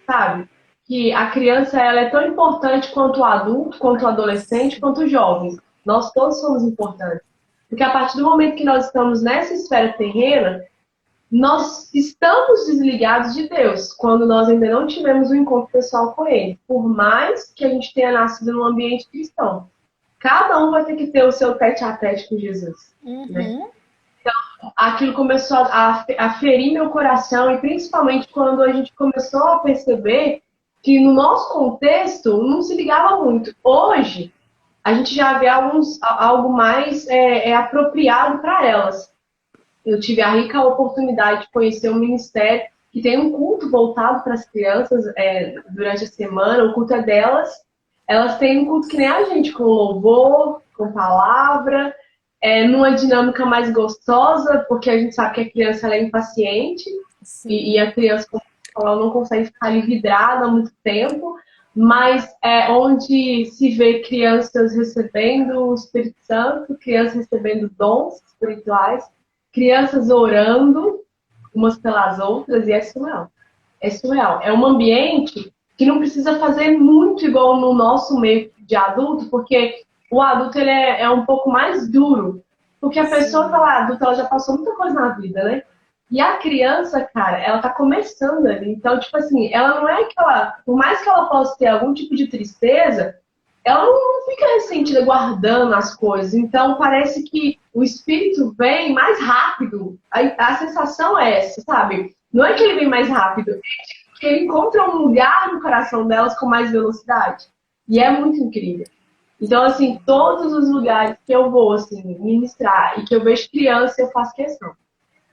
sabe? Que a criança ela é tão importante quanto o adulto, quanto o adolescente, quanto o jovem. Nós todos somos importantes. Porque a partir do momento que nós estamos nessa esfera terrena, nós estamos desligados de Deus quando nós ainda não tivemos um encontro pessoal com Ele. Por mais que a gente tenha nascido num ambiente cristão. Cada um vai ter que ter o seu tete-a-tete com Jesus, né? Uhum. Aquilo começou a ferir meu coração e principalmente quando a gente começou a perceber que no nosso contexto não se ligava muito. Hoje, a gente já vê algo mais apropriado para elas. Eu tive a rica oportunidade de conhecer um ministério que tem um culto voltado para as crianças durante a semana. O culto é delas. Elas têm um culto que nem a gente, com louvor, com palavra, numa dinâmica mais gostosa, porque a gente sabe que a criança ela é impaciente e a criança, como ela não consegue ficar ali vidrada há muito tempo, mas é onde se vê crianças recebendo o Espírito Santo, crianças recebendo dons espirituais, crianças orando umas pelas outras, e é surreal. É surreal. É um ambiente que não precisa fazer muito igual no nosso meio de adulto, porque o adulto ele é um pouco mais duro. Porque a pessoa que ela é adulta, ela já passou muita coisa na vida, né? E a criança, cara, ela tá começando ali. Então, tipo assim, ela não é aquela. Por mais que ela possa ter algum tipo de tristeza, ela não fica ressentida guardando as coisas. Então, parece que o espírito vem mais rápido. A sensação é essa, sabe? Não é que ele vem mais rápido, é que ele encontra um lugar no coração delas com mais velocidade. E é muito incrível. Então, assim, todos os lugares que eu vou, assim, ministrar e que eu vejo criança, eu faço questão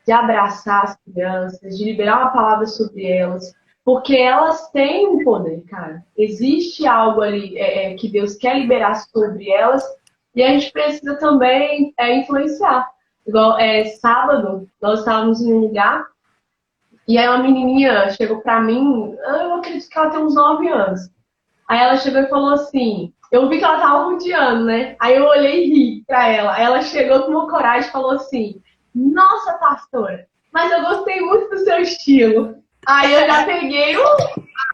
de abraçar as crianças, de liberar uma palavra sobre elas, porque elas têm um poder, cara. Existe algo ali que Deus quer liberar sobre elas e a gente precisa também influenciar. Igual sábado, nós estávamos em um lugar e aí uma menininha chegou pra mim, eu acredito que ela tem uns 9 anos. Aí ela chegou e falou assim, eu vi que ela tava rodeando, né? Aí eu olhei e ri pra ela. Aí ela chegou com uma coragem e falou assim, nossa, pastora, mas eu gostei muito do seu estilo. Aí eu já peguei o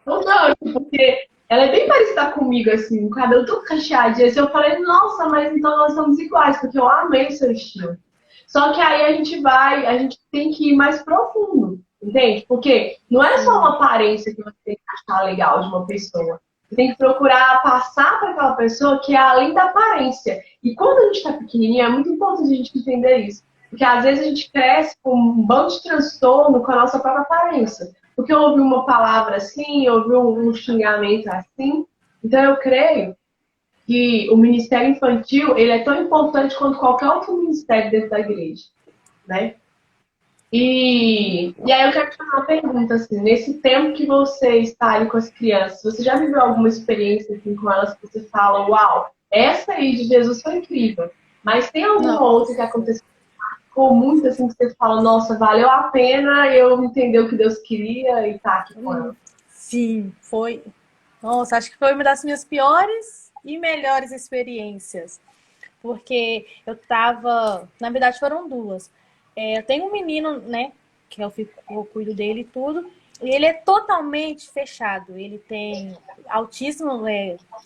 gancho, porque ela é bem parecida comigo, assim, o cabelo todo cacheadinho. Assim, eu falei, nossa, mas então nós somos iguais, porque eu amei o seu estilo. Só que aí a gente tem que ir mais profundo, entende? Porque não é só uma aparência que você tem que achar legal de uma pessoa. Você tem que procurar passar para aquela pessoa que é além da aparência. E quando a gente está pequenininho, é muito importante a gente entender isso. Porque às vezes a gente cresce com um bando de transtorno com a nossa própria aparência. Porque eu ouvi uma palavra assim, eu ouvi um xingamento assim. Então eu creio que o ministério infantil ele é tão importante quanto qualquer outro ministério dentro da igreja, né? E aí eu quero te fazer uma pergunta, assim, nesse tempo que você está ali com as crianças, você já viveu alguma experiência assim, com elas que você fala, uau, Essa aí de Jesus foi incrível. Mas tem alguma outra que Nossa. aconteceu com muito assim que você fala, nossa, valeu a pena eu entender o que Deus queria e tá aqui com ela. Sim, foi. Nossa, acho que foi uma das minhas piores e melhores experiências. Porque eu tava. Na verdade, foram duas. Eu tenho um menino, né? Que eu cuido dele e tudo. E ele é totalmente fechado. Ele tem autismo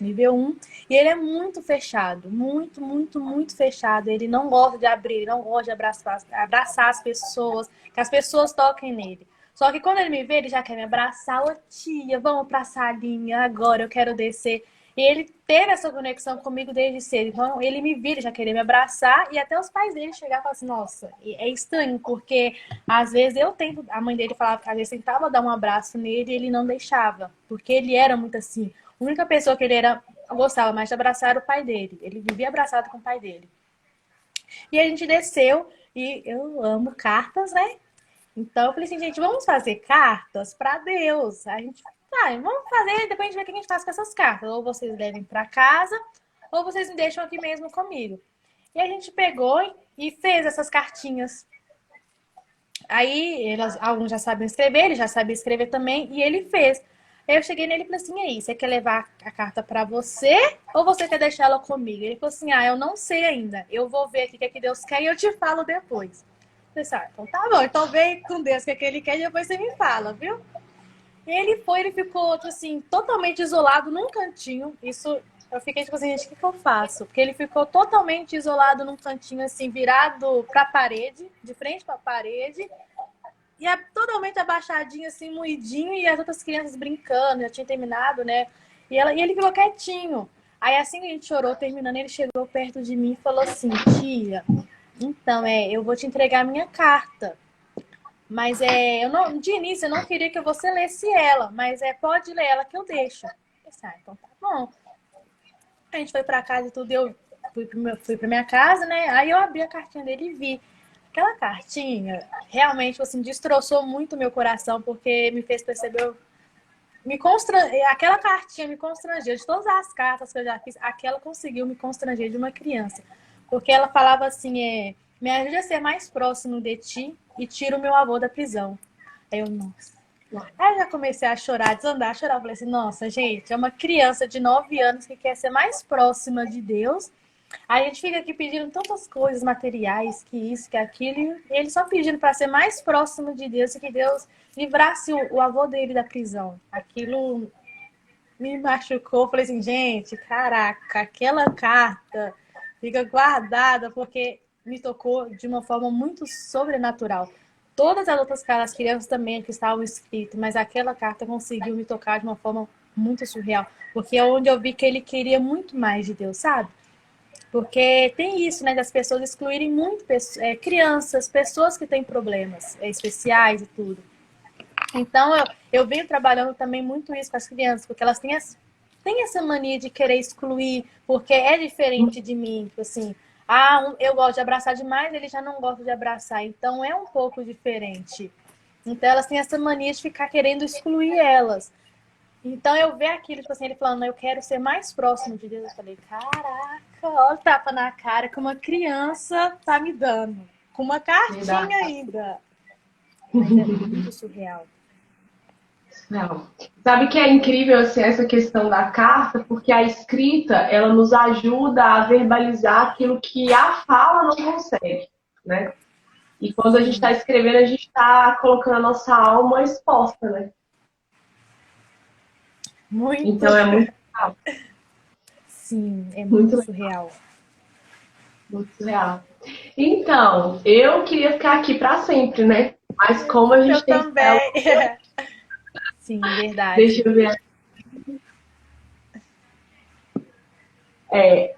nível 1. E ele é muito fechado. Muito, muito, muito fechado. Ele não gosta de abrir, ele não gosta de abraçar as pessoas, que as pessoas toquem nele. Só que quando ele me vê, ele já quer me abraçar. Ô tia, vamos pra salinha agora, eu quero descer. E ele teve essa conexão comigo desde cedo. Então, ele me vira, já queria me abraçar. E até os pais dele chegaram e falaram assim, nossa, é estranho, porque às vezes eu tento... A mãe dele falava que às vezes tentava dar um abraço nele e ele não deixava. Porque ele era muito assim. A única pessoa que ele gostava mais de abraçar era o pai dele. Ele vivia abraçado com o pai dele. E a gente desceu e eu amo cartas, né? Então eu falei assim, gente, vamos fazer cartas para Deus. A gente, vamos fazer, depois a gente vê o que a gente faz com essas cartas. Ou vocês levem para casa, ou vocês me deixam aqui mesmo comigo. E a gente pegou e fez essas cartinhas. Aí, alguns já sabem escrever, ele já sabia escrever também, e ele fez. Aí eu cheguei nele e falei assim, e aí, você quer levar a carta para você ou você quer deixar ela comigo? Ele falou assim, eu não sei ainda. Eu vou ver aqui o que é que Deus quer e eu te falo depois. Eu falei assim, então tá bom, então vem com Deus o que é que ele quer e depois você me fala, viu? E ele ficou, assim, totalmente isolado num cantinho. Isso, eu fiquei tipo assim, gente, o que eu faço? Porque ele ficou totalmente isolado num cantinho, assim, virado pra parede, de frente pra parede. E é totalmente abaixadinho, assim, moidinho, e as outras crianças brincando, já tinha terminado, né? E ele ficou quietinho. Aí assim que a gente chorou, terminando, ele chegou perto de mim e falou assim, tia, então, eu vou te entregar a minha carta. Mas eu não, de início eu não queria que você lesse ela, mas pode ler ela que eu deixo. Eu disse, então tá bom. A gente foi pra casa e tudo, eu fui pra minha casa, né? Aí eu abri a cartinha dele e vi. Aquela cartinha realmente, assim, destroçou muito meu coração, porque me fez perceber, aquela cartinha me constrangeu. De todas as cartas que eu já fiz, aquela conseguiu me constranger de uma criança. Porque ela falava assim, me ajude a ser mais próximo de ti e tira o meu avô da prisão. Aí eu, nossa. Aí eu já comecei a chorar, desandar, a chorar. Eu falei assim, nossa, gente, é uma criança de 9 anos que quer ser mais próxima de Deus. Aí a gente fica aqui pedindo tantas coisas materiais, que isso, que aquilo, e ele só pedindo para ser mais próximo de Deus e que Deus livrasse o avô dele da prisão. Aquilo me machucou. Eu falei assim, gente, caraca, aquela carta fica guardada porque me tocou de uma forma muito sobrenatural. Todas as outras cartas, as crianças também que estavam escritas, mas aquela carta conseguiu me tocar de uma forma muito surreal, porque é onde eu vi que ele queria muito mais de Deus, sabe? Porque tem isso, né, das pessoas excluírem muito crianças, pessoas que têm problemas especiais e tudo. Então, eu venho trabalhando também muito isso com as crianças, porque elas têm essa mania de querer excluir, porque é diferente de mim, tipo assim, eu gosto de abraçar demais, ele já não gosta de abraçar, então é um pouco diferente. Então, elas têm essa mania de ficar querendo excluir elas. Então, eu ver aquilo, tipo assim, ele falando, eu quero ser mais próximo de Deus, eu falei, caraca, olha o tapa na cara que uma criança tá me dando, com uma cartinha ainda. Mas é muito surreal. Não. Sabe que é incrível assim, essa questão da carta, porque a escrita ela nos ajuda a verbalizar aquilo que a fala não consegue, né? E quando a gente está escrevendo, a gente está colocando a nossa alma exposta, né? Muito. Então é muito legal, Sim, é muito muito, surreal. muito real. Então, eu queria ficar aqui para sempre, né? Mas como a Eu gente tem céu, também. Sim, verdade. deixa eu ver.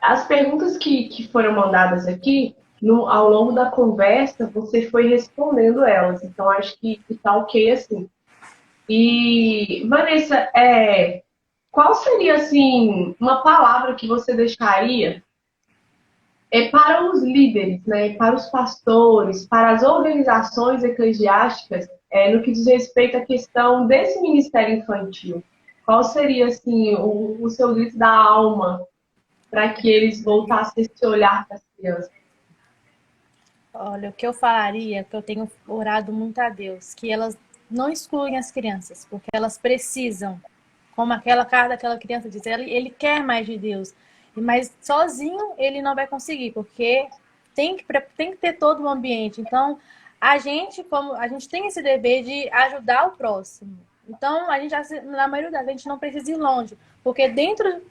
As perguntas que foram mandadas aqui, ao longo da conversa, você foi respondendo elas. Então, acho que está ok assim. E, Vanessa, qual seria, assim, uma palavra que você deixaria para os líderes, né, para os pastores, para as organizações eclesiásticas, no que diz respeito à questão desse ministério infantil? Qual seria, assim, o seu grito da alma para que eles voltassem a se olhar para as crianças? Olha, o que eu falaria, que eu tenho orado muito a Deus, que elas não excluem as crianças, porque elas precisam, como aquela cara daquela criança diz, ele quer mais de Deus, mas sozinho ele não vai conseguir, porque tem que ter todo o ambiente. Então, como a gente tem esse dever de ajudar o próximo. Então, na maioria das vezes, a gente não precisa ir longe, porque dentro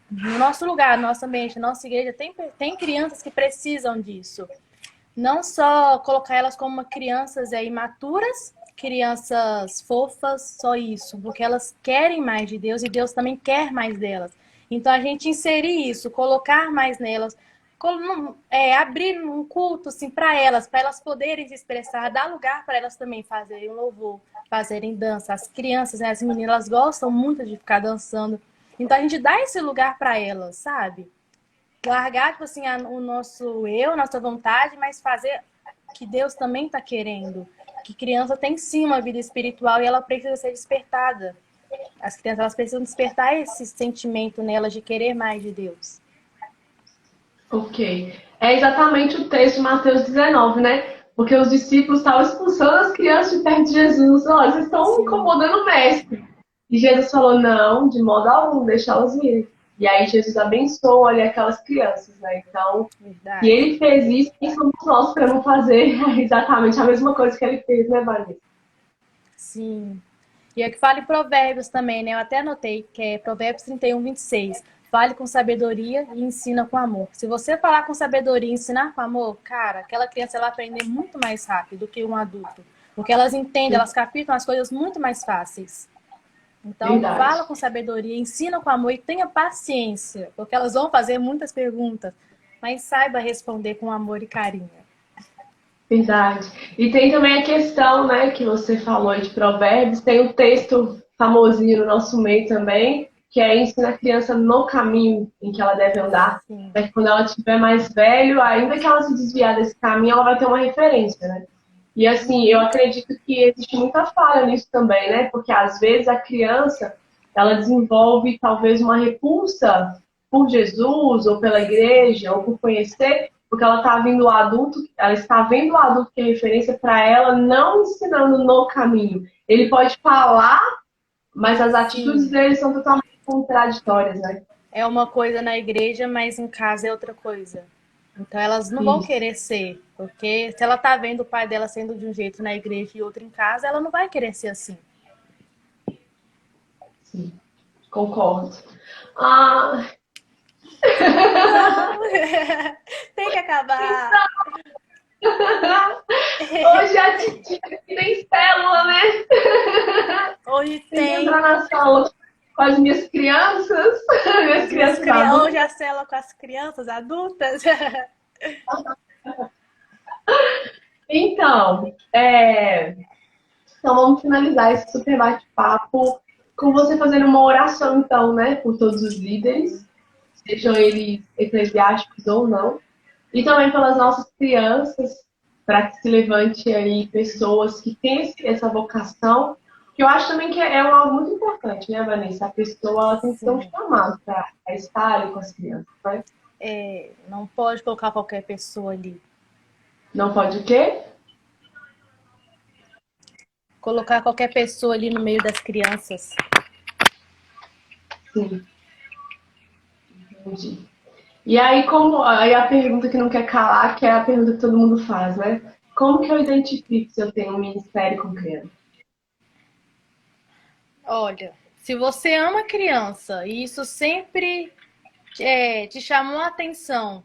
do nosso lugar, no nosso ambiente, na nossa igreja, tem crianças que precisam disso. Não só colocar elas como crianças imaturas, crianças fofas, só isso, porque elas querem mais de Deus e Deus também quer mais delas. Então a gente inserir isso, colocar mais nelas, abrir um culto assim para elas poderem se expressar, dar lugar para elas também fazerem louvor, fazerem dança. As crianças, né, as meninas, elas gostam muito de ficar dançando. Então a gente dá esse lugar para elas, sabe? Largar, tipo assim, o nosso eu, nossa vontade, mas fazer que Deus também está querendo. Que criança tem sim uma vida espiritual e ela precisa ser despertada. As crianças, elas precisam despertar esse sentimento nelas de querer mais de Deus. Ok. É exatamente o texto de Mateus 19, né? Porque os discípulos estavam expulsando as crianças de perto de Jesus. Olha, vocês estão Sim, incomodando o mestre. E Jesus falou, não, de modo algum, deixa elas virem. E aí Jesus abençoou ali aquelas crianças, né? Então, se verdade. ele fez isso, quem somos nós para não fazer exatamente a mesma coisa que ele fez, né, Vanessa? Sim. E é que fala em Provérbios também, né? Eu até anotei que é Provérbios 31:26. Fale com sabedoria e ensina com amor. Se você falar com sabedoria e ensinar com amor, cara, aquela criança ela aprende muito mais rápido do que um adulto. Porque elas entendem, elas captam as coisas muito mais fáceis. Então, Verdade. fala com sabedoria, ensina com amor e tenha paciência, porque elas vão fazer muitas perguntas, mas saiba responder com amor e carinho. Verdade. E tem também a questão, né, que você falou aí de provérbios, tem um texto famosinho no nosso meio também, que é ensina a criança no caminho em que ela deve andar, Sim, para que quando ela estiver mais velho, ainda que ela se desviar desse caminho, ela vai ter uma referência, né? E assim, eu acredito que existe muita falha nisso também, né? Porque às vezes a criança, ela desenvolve talvez uma repulsa por Jesus, ou pela igreja, ou por conhecer, porque ela está vendo o adulto, ela está vendo o adulto que é referência para ela, não ensinando no caminho. Ele pode falar, mas as atitudes sim. dele são totalmente contraditórias, né? É uma coisa na igreja, mas em casa é outra coisa. Então elas não vão Isso, querer ser, porque se ela tá vendo o pai dela sendo de um jeito na igreja e outro em casa, ela não vai querer ser assim. sim, concordo. Ah, Não! Tem que acabar! hoje a titia tem célula, né? Hoje Tem que entrar tem. na sala com as minhas crianças, minhas crianças Hoje adultas. a cela com as crianças adultas. Então, então vamos finalizar esse super bate-papo com você fazendo uma oração, então, né, por todos os líderes, sejam eles eclesiásticos ou não, e também pelas nossas crianças, para que se levante aí pessoas que têm essa vocação, que eu acho também que é algo muito importante, né, Vanessa? A pessoa ela tem que ter um Sim. chamado para estar ali com as crianças, né? É, não pode colocar qualquer pessoa ali. Não pode o quê? Colocar qualquer pessoa ali no meio das crianças. Sim, entendi. E aí, aí a pergunta que não quer calar, que é a pergunta que todo mundo faz, né? Como que eu identifico se eu tenho um ministério com criança? Olha, se você ama criança e isso sempre te chamou a atenção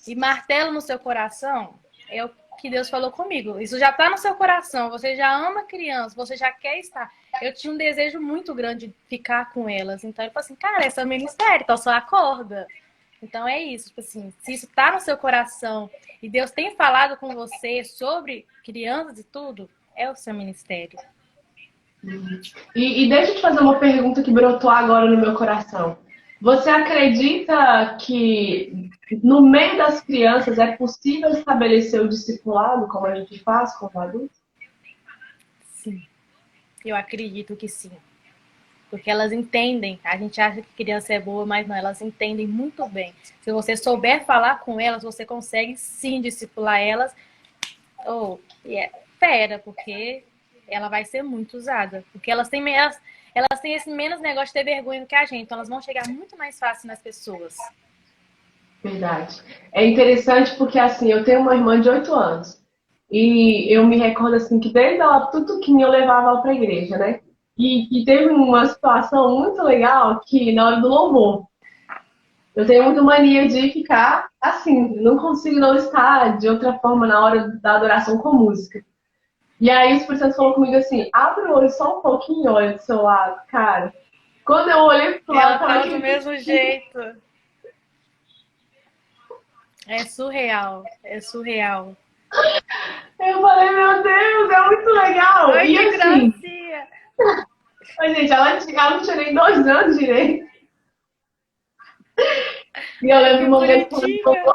e martela no seu coração, é o que Deus falou comigo. Isso já está no seu coração, você já ama criança, você já quer estar. Eu tinha um desejo muito grande de ficar com elas. Então ele falou assim, cara, esse é o ministério, então só acorda. Então é isso, tipo assim, se isso está no seu coração e Deus tem falado com você sobre crianças e tudo, é o seu ministério. E deixa eu te fazer uma pergunta que brotou agora no meu coração. Você acredita que no meio das crianças é possível estabelecer o discipulado, como a gente faz com os adultos? Sim, eu acredito que sim. Porque elas entendem. A gente acha que criança é boa, mas não, elas entendem muito bem. Se você souber falar com elas, você consegue sim discipular elas. E é fera, porque ela vai ser muito usada. Porque elas têm esse menos negócio de ter vergonha do que a gente. Então elas vão chegar muito mais fácil nas pessoas. Verdade. É interessante porque, assim, eu tenho uma irmã de 8 anos. E eu me recordo, assim, que desde ela tutuquinha eu levava ela pra igreja, né? E teve uma situação muito legal que, na hora do louvor, eu tenho muita mania de ficar assim, não consigo não estar de outra forma na hora da adoração com música. E aí o Espírito Santo falou comigo assim, abre o olho só um pouquinho, olha do seu lado, cara. Quando eu olhei pro lado, Ela tava tá do aquele... mesmo jeito. É surreal. É surreal. Eu falei, meu Deus, é muito legal. Ai, E que assim, gracinha! mas, gente, ela não tinha nem 2 anos direito. E eu lembro Que um momento que bonitinha!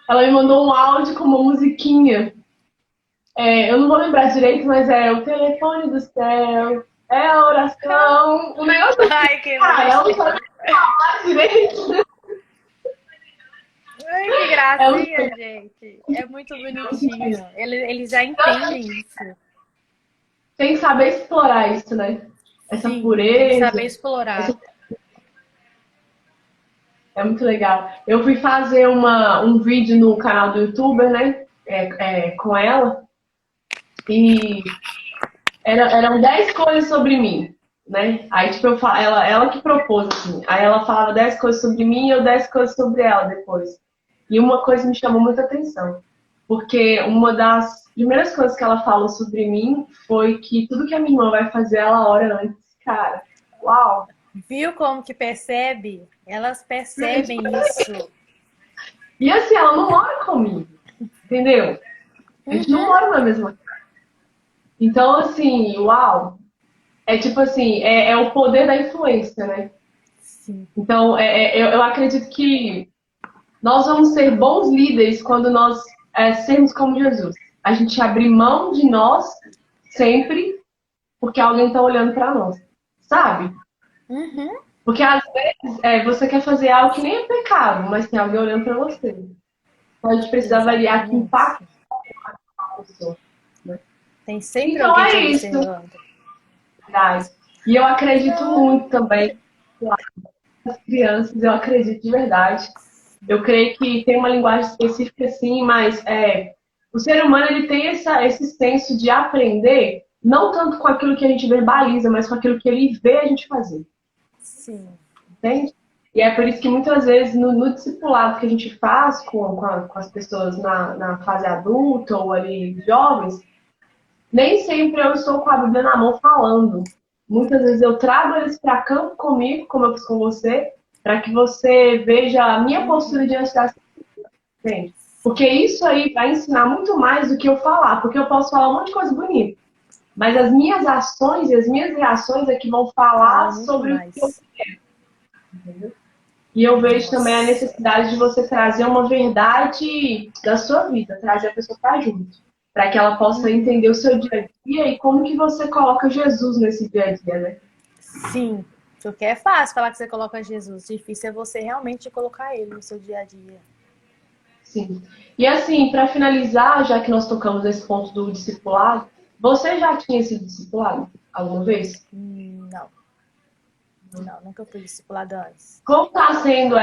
ela me mandou um áudio com uma musiquinha. Eu não vou lembrar direito, mas é o telefone do céu, é a oração, o negócio assim, Ai, que cara, ela não bonitinha! sabe falar direito. Ai, que É um gracinha, gente! É muito bonitinho. Eles já entendem isso. Tem que saber explorar isso, né? Essa Sim, tem que pureza, saber explorar. essa... é muito legal. Eu fui fazer um vídeo no canal do YouTuber, né? Com ela, e eram 10 coisas sobre mim, né? Aí, tipo, ela que propôs, assim. Aí ela falava 10 coisas sobre mim e eu 10 coisas sobre ela depois. E uma coisa me chamou muita atenção. Porque uma das primeiras coisas que ela falou sobre mim foi que tudo que a minha irmã vai fazer, ela ora antes. Cara, uau! Viu como que percebe? Elas percebem isso. E assim, ela não mora comigo, entendeu? A gente não Uhum. mora na mesma casa. Então, assim, uau! É tipo assim, é o poder da influência, né? Sim. Então, eu acredito que nós vamos ser bons líderes quando nós sermos como Jesus. A gente abrir mão de nós sempre porque alguém está olhando para nós, sabe? Uhum. Porque às vezes você quer fazer algo que nem é pecado, mas tem alguém olhando para você. Então a gente precisa avaliar que Exatamente. impacto a pessoa, né? Tem sempre Então alguém é te isso, observando. verdade. E eu acredito Não. muito também nas crianças, eu acredito de verdade. Eu creio que tem uma linguagem específica, sim, mas o ser humano ele tem esse senso de aprender, não tanto com aquilo que a gente verbaliza, mas com aquilo que ele vê a gente fazer, Sim. entende? E é por isso que muitas vezes no discipulado que a gente faz com as pessoas na fase adulta ou ali jovens, nem sempre eu estou com a Bíblia na mão falando. Muitas vezes eu trago eles para campo comigo, como eu fiz com você, para que você veja a minha postura diante das coisas. Porque isso aí vai ensinar muito mais do que eu falar, porque eu posso falar um monte de coisa bonita, mas as minhas ações e as minhas reações é que vão falar Fala muito sobre o que eu mais. entendo. E eu vejo também a Nossa. necessidade de você trazer uma verdade da sua vida, trazer a pessoa para junto, para que ela possa entender o seu dia a dia e como que você coloca Jesus nesse dia a dia, né? Sim. Porque é fácil falar que você coloca Jesus. Difícil é você realmente colocar ele no seu dia a dia. Sim. E assim, para finalizar, já que nós tocamos nesse ponto do discipulado, você já tinha sido discipulado alguma vez? Não. Não, nunca fui discipulada antes. Como está sendo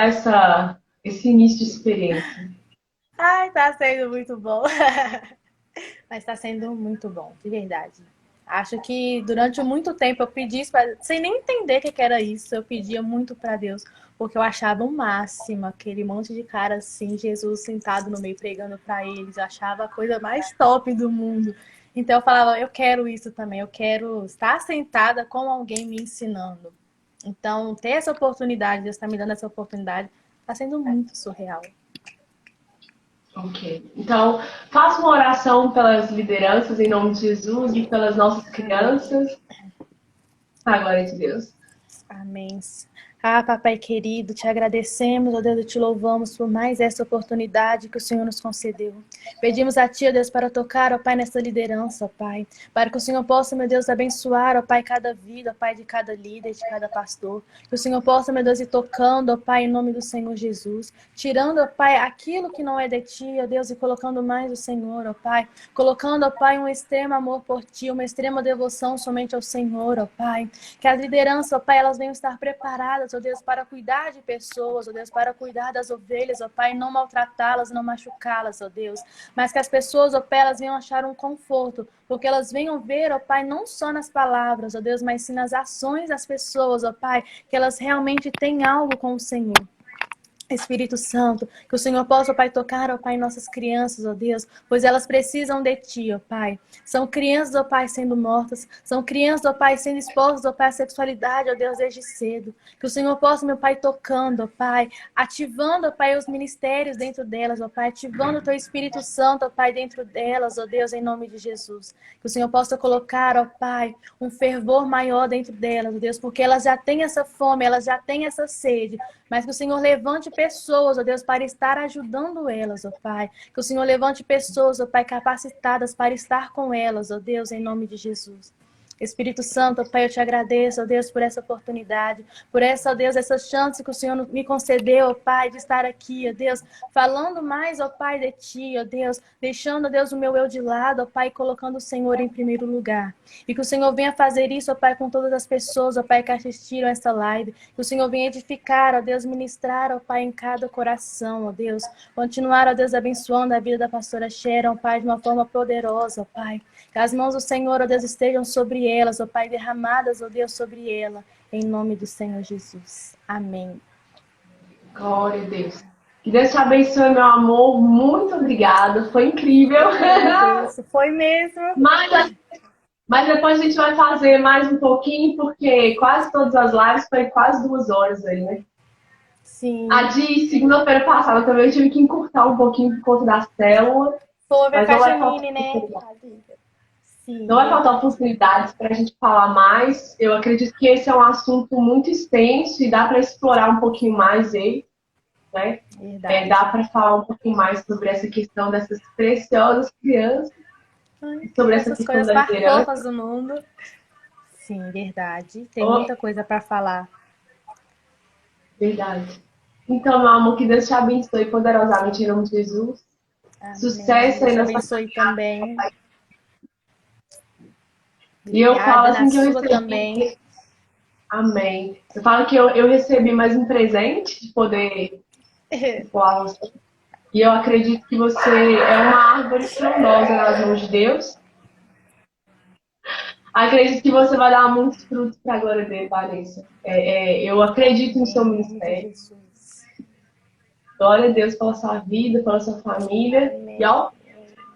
esse início de experiência? Ai, tá sendo muito bom. Mas tá sendo muito bom, de verdade. Acho que durante muito tempo eu pedi isso, sem nem entender o que era isso. Eu pedia muito para Deus, porque eu achava o máximo aquele monte de cara assim, Jesus sentado no meio pregando para eles. Eu achava a coisa mais top do mundo. Então eu falava, eu quero isso também, eu quero estar sentada com alguém me ensinando. Então, ter essa oportunidade, Deus está me dando essa oportunidade, está sendo muito surreal. Ok. Então, faça uma oração pelas lideranças em nome de Jesus e pelas nossas crianças. A glória de Deus. Amém. Ah, papai querido, te agradecemos, ó Deus, e te louvamos por mais essa oportunidade que o Senhor nos concedeu. Pedimos a Ti, ó Deus, para tocar, ó Pai, nessa liderança, ó Pai, para que o Senhor possa, meu Deus, abençoar, ó Pai, cada vida, ó Pai, de cada líder, de cada pastor. Que o Senhor possa, meu Deus, ir tocando, ó Pai, em nome do Senhor Jesus, tirando, ó Pai, aquilo que não é de Ti, ó Deus, e colocando mais o Senhor, ó Pai, colocando, ó Pai, um extremo amor por Ti, uma extrema devoção somente ao Senhor, ó Pai. Que as lideranças, ó Pai, elas venham estar preparadas, ó Deus, para cuidar de pessoas, ó Deus, para cuidar das ovelhas, ó Pai, não maltratá-las, não machucá-las, ó Deus. Mas que as pessoas, ó Pai, elas venham achar um conforto, porque elas venham ver, ó Pai, não só nas palavras, ó Deus, mas sim nas ações das pessoas, ó Pai, que elas realmente têm algo com o Senhor. Espírito Santo, que o Senhor possa, ó Pai, tocar, ó Pai, nossas crianças, ó Deus, pois elas precisam de Ti, ó Pai. São crianças, ó Pai, sendo mortas, são crianças, ó Pai, sendo expostas, ó Pai, à sexualidade, ó Deus, desde cedo. Que o Senhor possa, meu Pai, tocando, ó Pai, ativando, ó Pai, os ministérios dentro delas, ó Pai, ativando o Teu Espírito Santo, ó Pai, dentro delas, ó Deus, em nome de Jesus. Que o Senhor possa colocar, ó Pai, um fervor maior dentro delas, ó Deus, porque elas já têm essa fome, elas já têm essa sede, mas que o Senhor levante pessoas, ó Deus, para estar ajudando elas, ó Pai. Que o Senhor levante pessoas, ó Pai, capacitadas para estar com elas, ó Deus, em nome de Jesus. Espírito Santo, ó Pai, eu te agradeço, ó Deus, por essa oportunidade, por essa, ó Deus, essa chance que o Senhor me concedeu, ó Pai, de estar aqui, ó Deus, falando mais, ó Pai, de Ti, ó Deus, deixando, ó Deus, o meu eu de lado, ó Pai, e colocando o Senhor em primeiro lugar. E que o Senhor venha fazer isso, ó Pai, com todas as pessoas, ó Pai, que assistiram essa live. Que o Senhor venha edificar, ó Deus, ministrar, ó Pai, em cada coração, ó Deus. Continuar, ó Deus, abençoando a vida da pastora Sharon, ó Pai, de uma forma poderosa, ó Pai. Que as mãos do Senhor, ó Deus, estejam sobre elas, ó Pai, derramadas, ó Deus, sobre ela. Em nome do Senhor Jesus. Amém. Glória a Deus. Que Deus te abençoe, meu amor. Muito obrigada. Foi incrível. Isso foi mesmo. Mas depois a gente vai fazer mais um pouquinho, porque quase todas as lives foi quase 2 horas aí, né? Sim. A de segunda-feira passada também eu tive que encurtar um pouquinho por conta da célula. Foi Mas a não vai Janine, faltar, né? Sim. não vai faltar oportunidades para a gente falar mais. Eu acredito que esse é um assunto muito extenso e dá para explorar um pouquinho mais ele, né? Dá para falar um pouquinho mais sobre essa questão dessas preciosas crianças, sobre essa questão coisas da mais liderança. fofas do mundo. Sim, verdade. Tem muita coisa para falar. Verdade. Então, meu amor, que Deus te abençoe poderosamente em nome de Jesus. Amém. Sucesso aí Deus na abençoe também. E eu falo assim que eu recebi também. Amém. Eu falo que eu recebi mais um presente de poder falar você. E eu acredito que você é uma árvore frondosa nas mãos de Deus. Acredito que você vai dar muitos frutos para a glória dele, Vanessa. Eu acredito no seu ministério. Glória a Deus pela sua vida, pela sua família. E ó,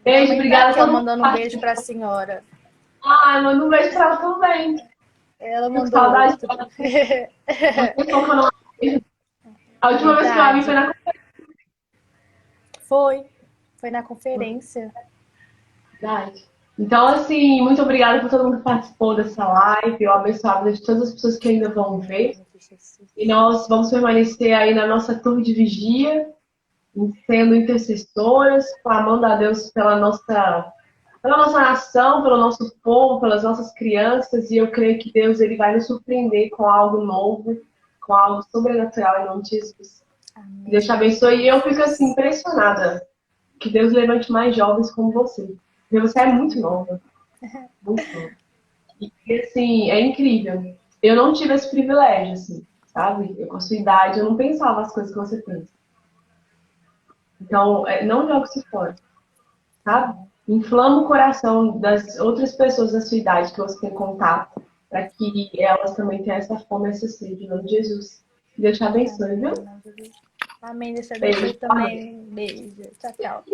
beijo, obrigada a todo mundo. Mandando um beijo para a senhora. Ah, manda um beijo para ela também. Ela mandou. Saudade. A última vez que eu a vi foi na conferência. Foi na conferência. Verdade. Então, assim, muito obrigada por todo mundo que participou dessa live. Eu abençoo a vida de todas as pessoas que ainda vão ver. E nós vamos permanecer aí na nossa torre de vigia, sendo intercessoras, clamando a Deus pela nossa nação, pelo nosso povo, pelas nossas crianças. E eu creio que Deus ele vai nos surpreender com algo novo, com algo sobrenatural em nome de Jesus. Amém. Deus te abençoe. E eu fico assim, impressionada que Deus levante mais jovens como você. Porque você é muito nova. Muito nova. E assim, é incrível. Eu não tive esse privilégio, assim, sabe? Eu, com a sua idade, eu não pensava as coisas que você pensa. Então, não jogue isso fora. Sabe? Inflama o coração das outras pessoas da sua idade que você tem contato, para que elas também tenham essa fome, essa sede, em nome de Jesus. Deus te abençoe, viu? Amém. Deus te abençoe também. Beijo. Tchau, tchau.